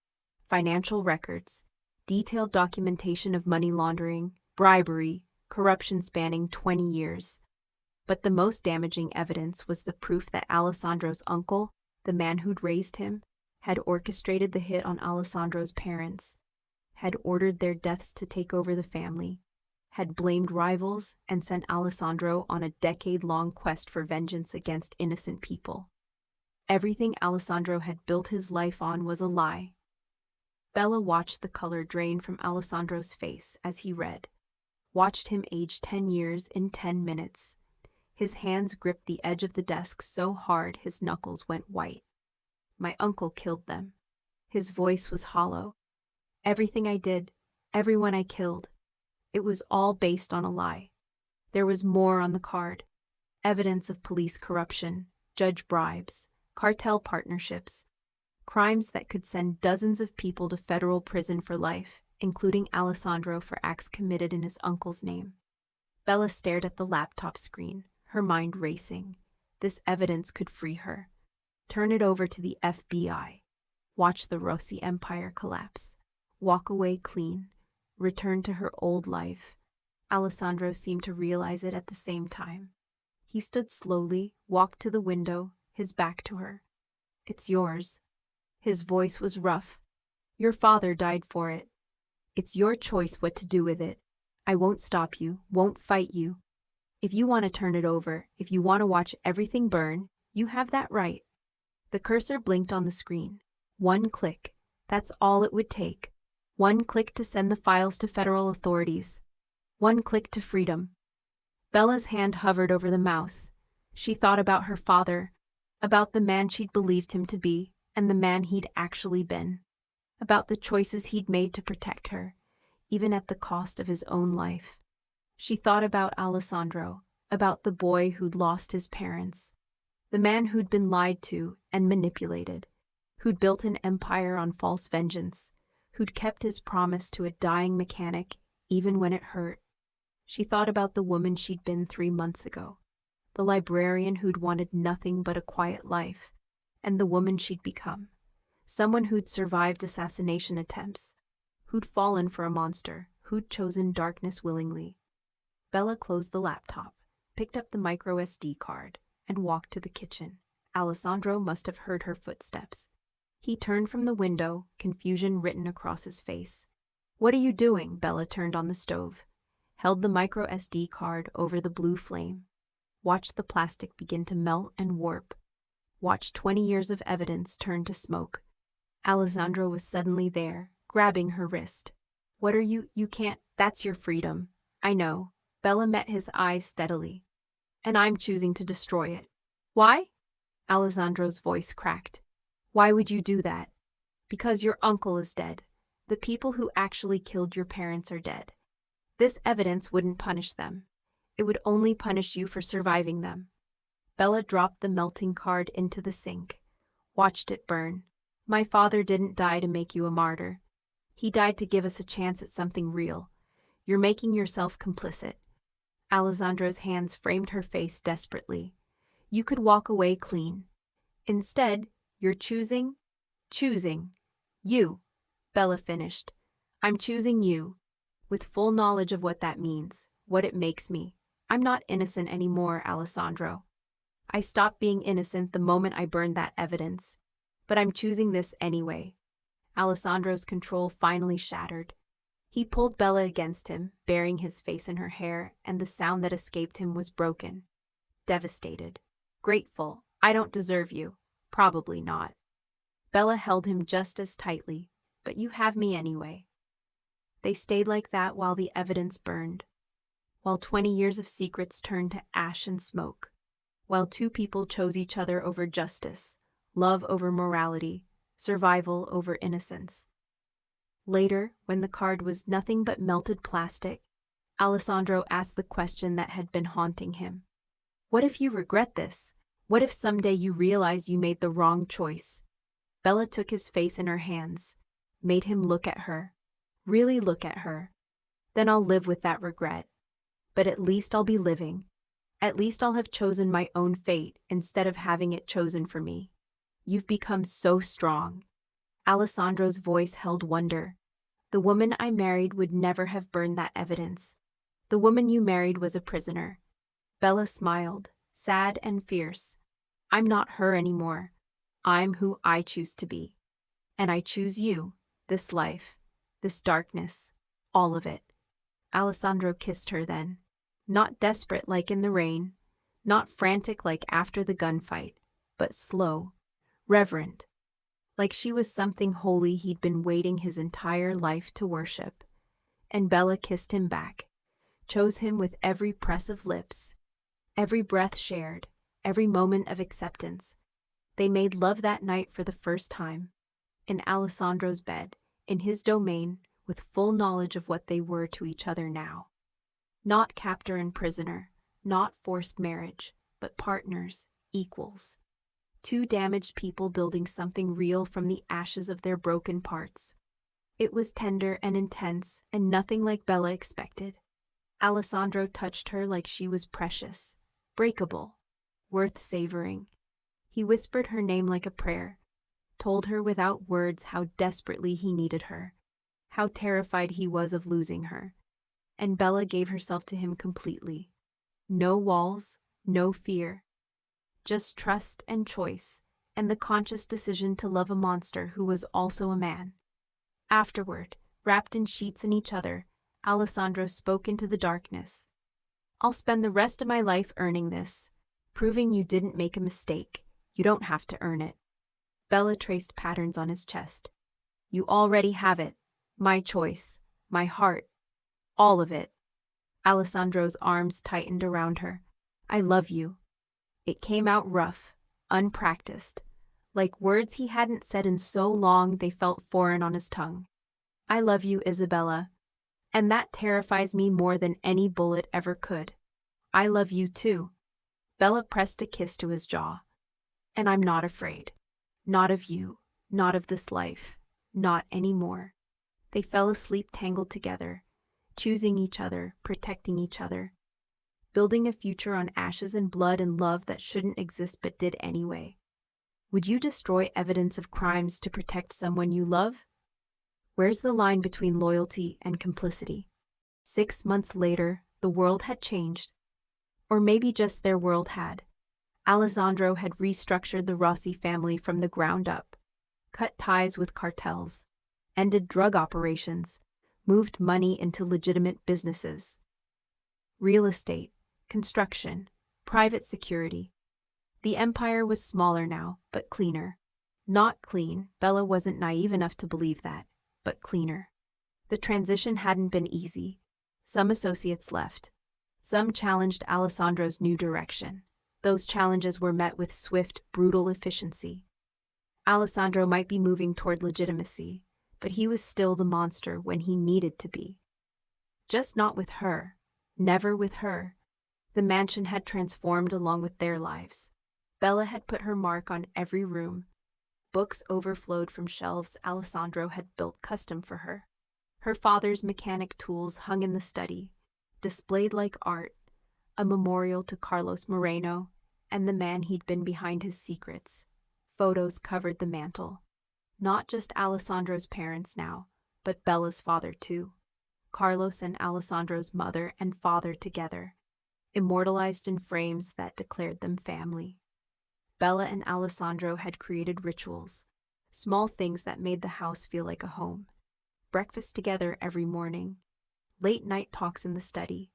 Financial records, detailed documentation of money laundering, bribery, corruption spanning 20 years. But the most damaging evidence was the proof that Alessandro's uncle, the man who'd raised him, had orchestrated the hit on Alessandro's parents, had ordered their deaths to take over the family, had blamed rivals and sent Alessandro on a decade-long quest for vengeance against innocent people. Everything Alessandro had built his life on was a lie. Bella watched the color drain from Alessandro's face as he read, watched him age 10 years in 10 minutes. His hands gripped the edge of the desk so hard his knuckles went white. My uncle killed them. His voice was hollow. Everything I did, everyone I killed, it was all based on a lie. There was more on the card. Evidence of police corruption, judge bribes, cartel partnerships, crimes that could send dozens of people to federal prison for life, including Alessandro for acts committed in his uncle's name. Bella stared at the laptop screen, her mind racing. This evidence could free her. Turn it over to the FBI. Watch the Rossi empire collapse. Walk away clean. Return to her old life. Alessandro seemed to realize it at the same time. He stood slowly, walked to the window, his back to her. It's yours. His voice was rough. Your father died for it. It's your choice what to do with it. I won't stop you, won't fight you. If you want to turn it over, if you want to watch everything burn, you have that right. The cursor blinked on the screen. One click. That's all it would take. One click to send the files to federal authorities. One click to freedom. Bella's hand hovered over the mouse. She thought about her father, about the man she'd believed him to be, and the man he'd actually been. About the choices he'd made to protect her, even at the cost of his own life. She thought about Alessandro, about the boy who'd lost his parents, the man who'd been lied to and manipulated, who'd built an empire on false vengeance, who'd kept his promise to a dying mechanic even when it hurt. She thought about the woman she'd been 3 months ago, the librarian who'd wanted nothing but a quiet life, and the woman she'd become, someone who'd survived assassination attempts, who'd fallen for a monster, who'd chosen darkness willingly. Bella closed the laptop, picked up the micro SD card, and walked to the kitchen. Alessandro must have heard her footsteps. He turned from the window, confusion written across his face. What are you doing? Bella turned on the stove, held the micro SD card over the blue flame, watched the plastic begin to melt and warp, watched 20 years of evidence turn to smoke. Alessandro was suddenly there, grabbing her wrist. What are you can't, that's your freedom. I know. Bella met his eyes steadily. And I'm choosing to destroy it. Why? Alessandro's voice cracked. Why would you do that? Because your uncle is dead. The people who actually killed your parents are dead. This evidence wouldn't punish them. It would only punish you for surviving them. Bella dropped the melting card into the sink, watched it burn. My father didn't die to make you a martyr. He died to give us a chance at something real. You're making yourself complicit. Alessandro's hands framed her face desperately. You could walk away clean. Instead, you're choosing. You. Bella finished. I'm choosing you. With full knowledge of what that means, what it makes me. I'm not innocent anymore, Alessandro. I stopped being innocent the moment I burned that evidence. But I'm choosing this anyway. Alessandro's control finally shattered. He pulled Bella against him, burying his face in her hair, and the sound that escaped him was broken. Devastated. Grateful. I don't deserve you. Probably not. Bella held him just as tightly. But you have me anyway. They stayed like that while the evidence burned. While 20 years of secrets turned to ash and smoke. While two people chose each other over justice, love over morality, survival over innocence. Later, when the card was nothing but melted plastic, Alessandro asked the question that had been haunting him. What if you regret this? What if someday you realize you made the wrong choice? Bella took his face in her hands, made him look at her. Really look at her. Then I'll live with that regret. But at least I'll be living. At least I'll have chosen my own fate instead of having it chosen for me. You've become so strong. Alessandro's voice held wonder. The woman I married would never have burned that evidence. The woman you married was a prisoner. Bella smiled, sad and fierce. I'm not her anymore. I'm who I choose to be. And I choose you, this life, this darkness, all of it. Alessandro kissed her then. Not desperate like in the rain, not frantic like after the gunfight, but slow, reverent. Like she was something holy he'd been waiting his entire life to worship. And Bella kissed him back, chose him with every press of lips, every breath shared, every moment of acceptance. They made love that night for the first time. In Alessandro's bed, in his domain, with full knowledge of what they were to each other now. Not captor and prisoner, not forced marriage, but partners, equals. Two damaged people building something real from the ashes of their broken parts. It was tender and intense, and nothing like Bella expected. Alessandro touched her like she was precious, breakable, worth savoring. He whispered her name like a prayer, told her without words how desperately he needed her, how terrified he was of losing her. And Bella gave herself to him completely. No walls, no fear. Just trust and choice, and the conscious decision to love a monster who was also a man. Afterward, wrapped in sheets in each other, Alessandro spoke into the darkness. I'll spend the rest of my life earning this, proving you didn't make a mistake. You don't have to earn it. Bella traced patterns on his chest. You already have it. My choice, my heart, all of it. Alessandro's arms tightened around her. I love you. It came out rough, unpracticed, like words he hadn't said in so long they felt foreign on his tongue. I love you, Isabella. And that terrifies me more than any bullet ever could. I love you too. Bella pressed a kiss to his jaw. And I'm not afraid. Not of you, not of this life, not anymore. They fell asleep tangled together, choosing each other, protecting each other, building a future on ashes and blood and love that shouldn't exist but did anyway. Would you destroy evidence of crimes to protect someone you love? Where's the line between loyalty and complicity? 6 months later, the world had changed. Or maybe just their world had. Alessandro had restructured the Rossi family from the ground up, cut ties with cartels, ended drug operations, moved money into legitimate businesses. Real estate, construction, private security. The empire was smaller now, but cleaner. Not clean, Bella wasn't naive enough to believe that, but cleaner. The transition hadn't been easy. Some associates left. Some challenged Alessandro's new direction. Those challenges were met with swift, brutal efficiency. Alessandro might be moving toward legitimacy, but he was still the monster when he needed to be. Just not with her. Never with her. The mansion had transformed along with their lives. Bella had put her mark on every room. Books overflowed from shelves Alessandro had built custom for her. Her father's mechanic tools hung in the study, displayed like art, a memorial to Carlos Moreno and the man he'd been behind his secrets. Photos covered the mantel. Not just Alessandro's parents now, but Bella's father too. Carlos and Alessandro's mother and father together, immortalized in frames that declared them family. Bella and Alessandro had created rituals, small things that made the house feel like a home. Breakfast together every morning, late-night talks in the study,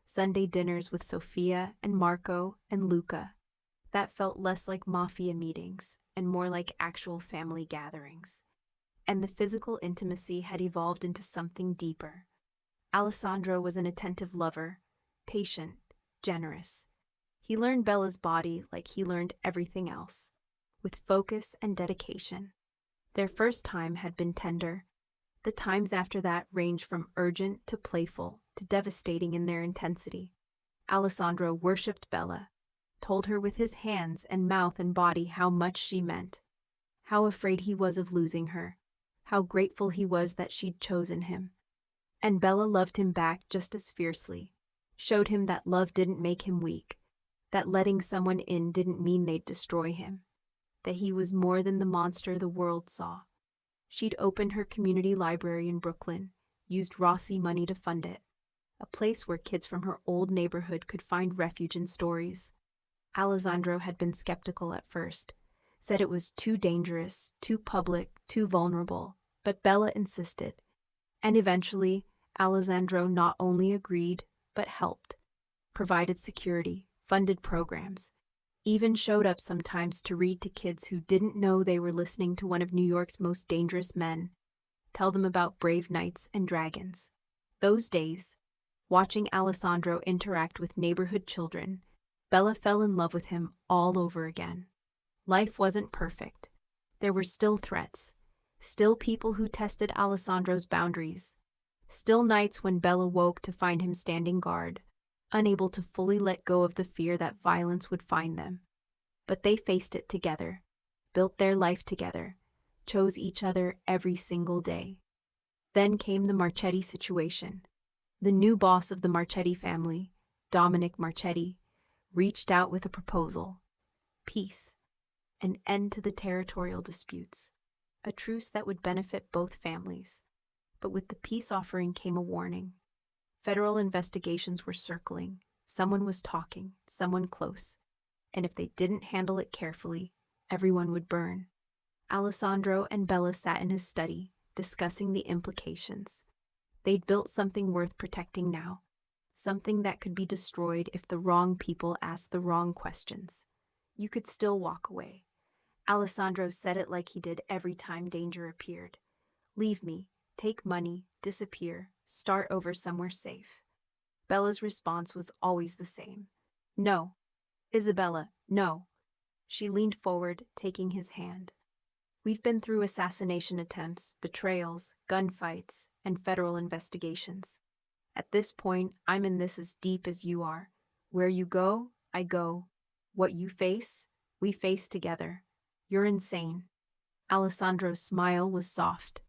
Sunday dinners with Sofia and Marco and Luca. That felt less like mafia meetings and more like actual family gatherings. And the physical intimacy had evolved into something deeper. Alessandro was an attentive lover, patient, generous. He learned Bella's body like he learned everything else, with focus and dedication. Their first time had been tender. The times after that ranged from urgent to playful to devastating in their intensity. Alessandro worshipped Bella, told her with his hands and mouth and body how much she meant, how afraid he was of losing her, how grateful he was that she'd chosen him. And Bella loved him back just as fiercely, showed him that love didn't make him weak, that letting someone in didn't mean they'd destroy him, that he was more than the monster the world saw. She'd opened her community library in Brooklyn, used Rossi money to fund it, a place where kids from her old neighborhood could find refuge in stories. Alessandro had been skeptical at first, said it was too dangerous, too public, too vulnerable, but Bella insisted. And eventually, Alessandro not only agreed, but helped, provided security, funded programs, even showed up sometimes to read to kids who didn't know they were listening to one of New York's most dangerous men, tell them about brave knights and dragons. Those days, watching Alessandro interact with neighborhood children, Bella fell in love with him all over again. Life wasn't perfect. There were still threats, still people who tested Alessandro's boundaries, still nights when Bella woke to find him standing guard, unable to fully let go of the fear that violence would find them. But they faced it together, built their life together, chose each other every single day. Then came the Marchetti situation. The new boss of the Marchetti family, Dominic Marchetti, reached out with a proposal. Peace. An end to the territorial disputes. A truce that would benefit both families. But with the peace offering came a warning. Federal investigations were circling. Someone was talking, someone close. And if they didn't handle it carefully, everyone would burn. Alessandro and Bella sat in his study, discussing the implications. They'd built something worth protecting now. Something that could be destroyed if the wrong people asked the wrong questions. You could still walk away. Alessandro said it like he did every time danger appeared. Leave me, take money, disappear, start over somewhere safe. Bella's response was always the same. No. Isabella, no. She leaned forward, taking his hand. We've been through assassination attempts, betrayals, gunfights, and federal investigations. At this point, I'm in this as deep as you are. Where you go, I go. What you face, we face together. You're insane. Alessandro's smile was soft.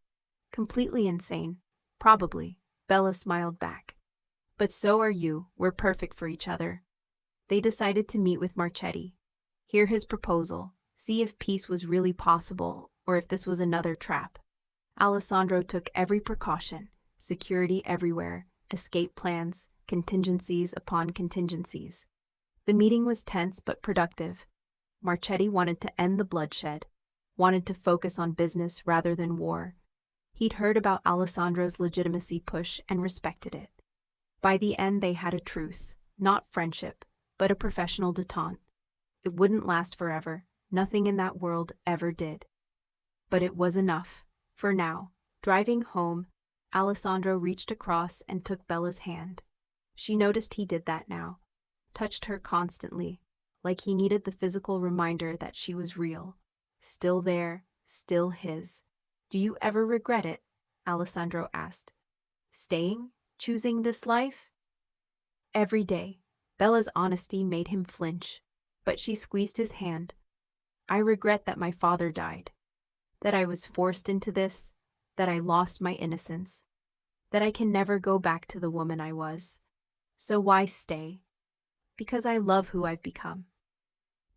Completely insane. Probably. Bella smiled back. But so are you. We're perfect for each other. They decided to meet with Marchetti. Hear his proposal. See if peace was really possible, or if this was another trap. Alessandro took every precaution. Security everywhere. Escape plans. Contingencies upon contingencies. The meeting was tense but productive. Marchetti wanted to end the bloodshed. Wanted to focus on business rather than war. He'd heard about Alessandro's legitimacy push and respected it. By the end, they had a truce. Not friendship, but a professional détente. It wouldn't last forever. Nothing in that world ever did. But it was enough. For now. Driving home, Alessandro reached across and took Bella's hand. She noticed he did that now. Touched her constantly, like he needed the physical reminder that she was real. Still there, still his. Do you ever regret it? Alessandro asked. Staying? Choosing this life? Every day. Bella's honesty made him flinch, but she squeezed his hand. I regret that my father died. That I was forced into this. That I lost my innocence. That I can never go back to the woman I was. So why stay? Because I love who I've become.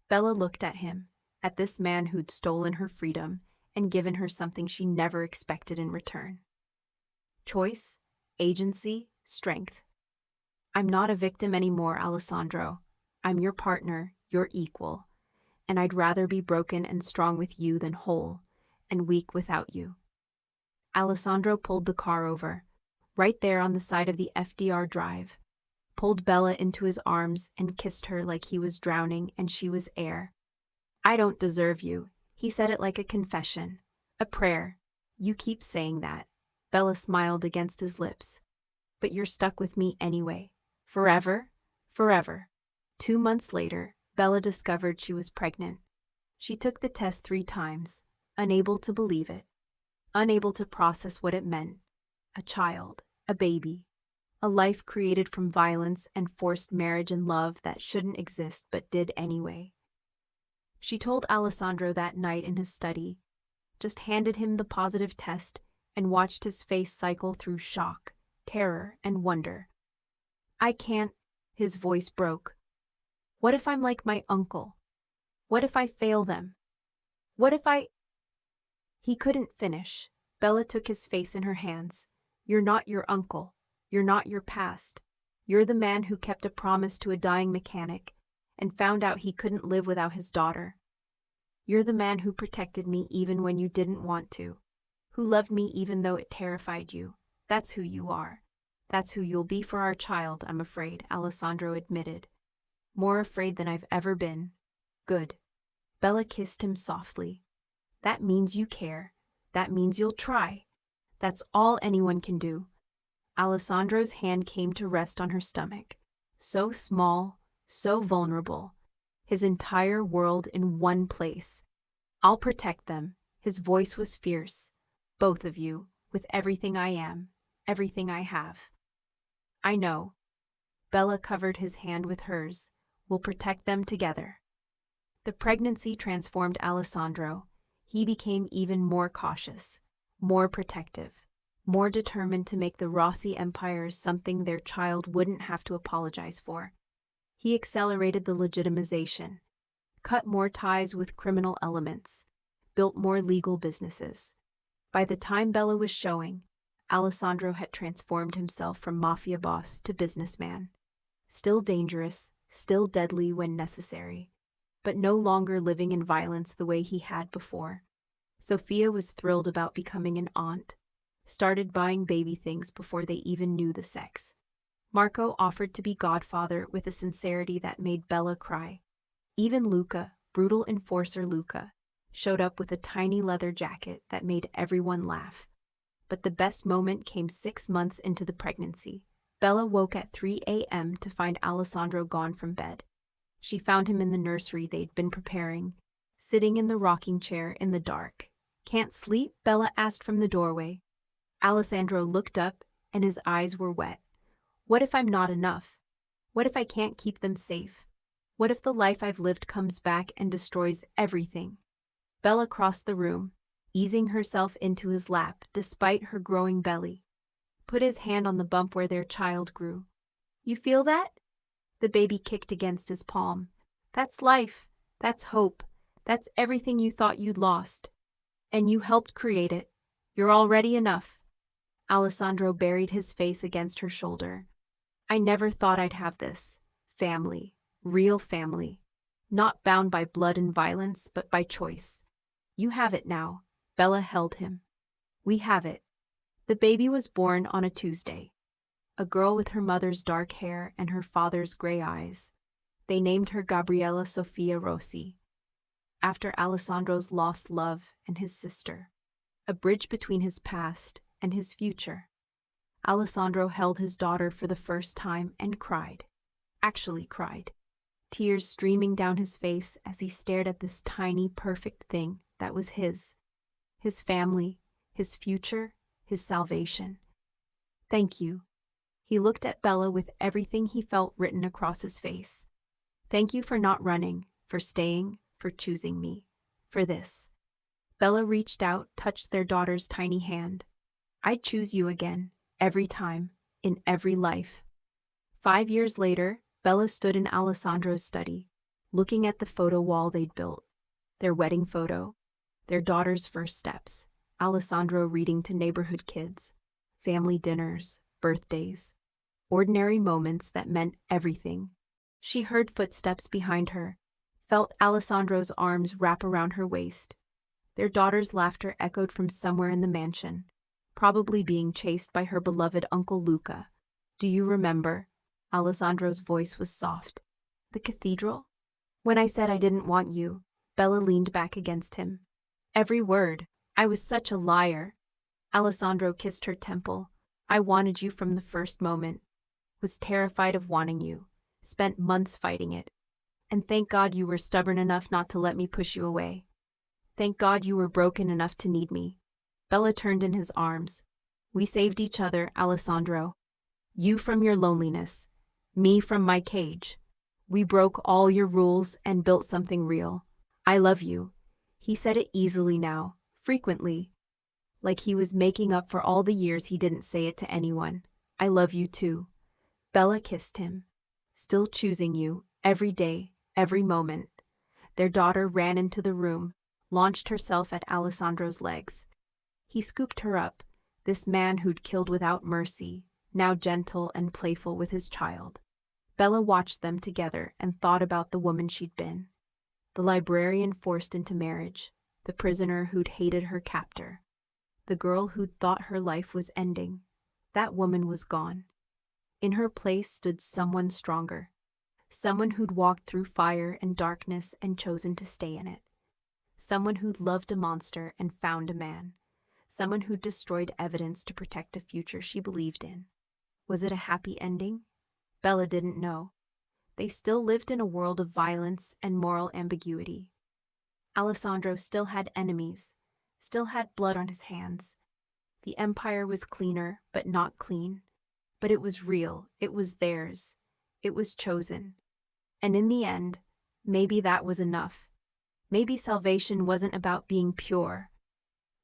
Bella looked at him, at this man who'd stolen her freedom and given her something she never expected in return. Choice? agency, strength. I'm not a victim anymore, Alessandro. I'm your partner, your equal, and I'd rather be broken and strong with you than whole and weak without you. Alessandro pulled the car over, right there on the side of the FDR drive, pulled Bella into his arms and kissed her like he was drowning and she was air. I don't deserve you, he said it like a confession, a prayer. You keep saying that. Bella smiled against his lips. But you're stuck with me anyway. Forever? Forever. 2 months later, Bella discovered she was pregnant. She took the test 3 times, unable to believe it, unable to process what it meant. A child, a baby, a life created from violence and forced marriage and love that shouldn't exist but did anyway. She told Alessandro that night in his study, just handed him the positive test and watched his face cycle through shock, terror, and wonder. I can't, his voice broke. What if I'm like my uncle? What if I fail them? What if I... He couldn't finish. Bella took his face in her hands. You're not your uncle. You're not your past. You're the man who kept a promise to a dying mechanic and found out he couldn't live without his daughter. You're the man who protected me even when you didn't want to, who loved me even though it terrified you. That's who you are. That's who you'll be for our child, I'm afraid, Alessandro admitted. More afraid than I've ever been. Good. Bella kissed him softly. That means you care. That means you'll try. That's all anyone can do. Alessandro's hand came to rest on her stomach. So small, so vulnerable. His entire world in one place. I'll protect them. His voice was fierce. Both of you, with everything I am, everything I have. I know. Bella covered his hand with hers. We'll protect them together. The pregnancy transformed Alessandro. He became even more cautious, more protective, more determined to make the Rossi empires something their child wouldn't have to apologize for. He accelerated the legitimization, cut more ties with criminal elements, built more legal businesses. By the time Bella was showing, Alessandro had transformed himself from mafia boss to businessman. Still dangerous, still deadly when necessary, but no longer living in violence the way he had before. Sophia was thrilled about becoming an aunt, started buying baby things before they even knew the sex. Marco offered to be godfather with a sincerity that made Bella cry. Even Luca, brutal enforcer Luca, showed up with a tiny leather jacket that made everyone laugh. But the best moment came 6 months into the pregnancy. Bella woke at 3 a.m. to find Alessandro gone from bed. She found him in the nursery they'd been preparing, sitting in the rocking chair in the dark. Can't sleep? Bella asked from the doorway. Alessandro looked up, and his eyes were wet. What if I'm not enough? What if I can't keep them safe? What if the life I've lived comes back and destroys everything? Bella crossed the room, easing herself into his lap despite her growing belly. Put his hand on the bump where their child grew. You feel that? The baby kicked against his palm. That's life. That's hope. That's everything you thought you'd lost. And you helped create it. You're already enough. Alessandro buried his face against her shoulder. I never thought I'd have this. Family. Real family. Not bound by blood and violence, but by choice. You have it now. Bella held him. We have it. The baby was born on a Tuesday. A girl with her mother's dark hair and her father's gray eyes. They named her Gabriella Sofia Rossi, after Alessandro's lost love and his sister, a bridge between his past and his future. Alessandro held his daughter for the first time and cried. Actually cried. Tears streaming down his face as he stared at this tiny, perfect thing that was his. His family, his future, his salvation. Thank you. He looked at Bella with everything he felt written across his face. Thank you for not running, for staying, for choosing me, for this. Bella reached out, touched their daughter's tiny hand. I'd choose you again, every time, in every life. 5 years later, Bella stood in Alessandro's study, looking at the photo wall they'd built. Their wedding photo, their daughter's first steps, Alessandro reading to neighborhood kids, family dinners, birthdays. Ordinary moments that meant everything. She heard footsteps behind her, felt Alessandro's arms wrap around her waist. Their daughter's laughter echoed from somewhere in the mansion, probably being chased by her beloved Uncle Luca. "Do you remember?" Alessandro's voice was soft. "The cathedral? When I said I didn't want you," Bella leaned back against him. "Every word. I was such a liar." Alessandro kissed her temple. "I wanted you from the first moment. Was terrified of wanting you. Spent months fighting it. And thank God you were stubborn enough not to let me push you away. Thank God you were broken enough to need me." Bella turned in his arms. "We saved each other, Alessandro. You from your loneliness. Me from my cage. We broke all your rules and built something real. I love you." He said it easily now, frequently, like he was making up for all the years he didn't say it to anyone. "I love you too." Bella kissed him. "Still choosing you, every day, every moment." Their daughter ran into the room, launched herself at Alessandro's legs. He scooped her up, this man who'd killed without mercy, now gentle and playful with his child. Bella watched them together and thought about the woman she'd been. The librarian forced into marriage, the prisoner who'd hated her captor, the girl who'd thought her life was ending. That woman was gone. In her place stood someone stronger, someone who'd walked through fire and darkness and chosen to stay in it. Someone who'd loved a monster and found a man. Someone who'd destroyed evidence to protect a future she believed in. Was it a happy ending? Bella didn't know. They still lived in a world of violence and moral ambiguity. Alessandro still had enemies, still had blood on his hands. The empire was cleaner, but not clean. But it was real, it was theirs, it was chosen. And in the end, maybe that was enough. Maybe salvation wasn't about being pure.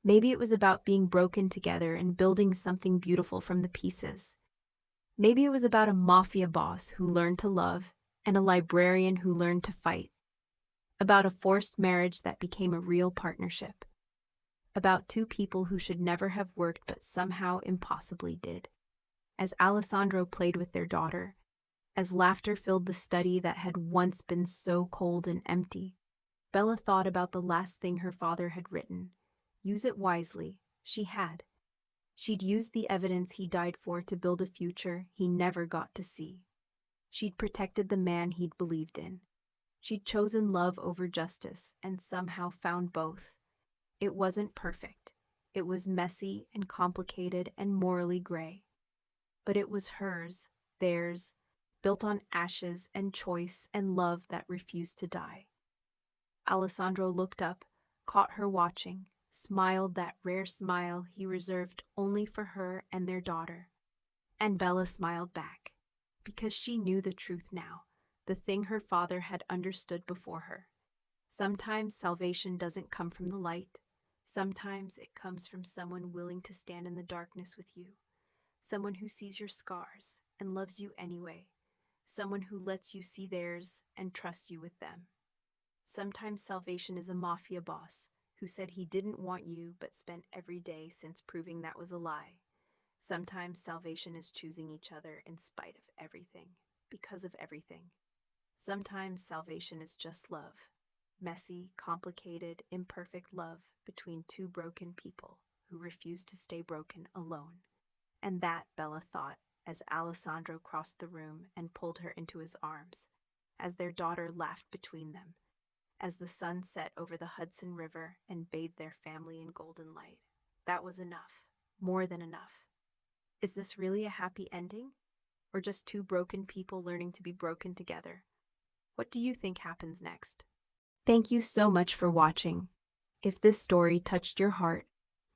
Maybe it was about being broken together and building something beautiful from the pieces. Maybe it was about a mafia boss who learned to love and a librarian who learned to fight. About a forced marriage that became a real partnership. About two people who should never have worked but somehow impossibly did. As Alessandro played with their daughter, as laughter filled the study that had once been so cold and empty, Bella thought about the last thing her father had written. Use it wisely. She had. She'd used the evidence he died for to build a future he never got to see. She'd protected the man he'd believed in. She'd chosen love over justice and somehow found both. It wasn't perfect. It was messy and complicated and morally gray. But it was hers, theirs, built on ashes and choice and love that refused to die. Alessandro looked up, caught her watching, smiled that rare smile he reserved only for her and their daughter. And Bella smiled back, because she knew the truth now, the thing her father had understood before her. Sometimes salvation doesn't come from the light. Sometimes it comes from someone willing to stand in the darkness with you. Someone who sees your scars and loves you anyway. Someone who lets you see theirs and trusts you with them. Sometimes salvation is a mafia boss who said he didn't want you but spent every day since proving that was a lie. Sometimes salvation is choosing each other in spite of everything, because of everything. Sometimes salvation is just love. Messy, complicated, imperfect love between two broken people who refuse to stay broken alone. And that, Bella thought, as Alessandro crossed the room and pulled her into his arms, as their daughter laughed between them, as the sun set over the Hudson River and bathed their family in golden light. That was enough, more than enough. Is this really a happy ending? Or just two broken people learning to be broken together? What do you think happens next? Thank you so much for watching. If this story touched your heart,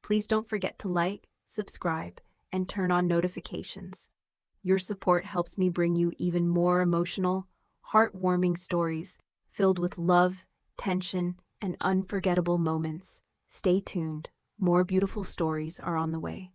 please don't forget to like, subscribe, and turn on notifications. Your support helps me bring you even more emotional, heartwarming stories filled with love, tension, and unforgettable moments. Stay tuned. More beautiful stories are on the way.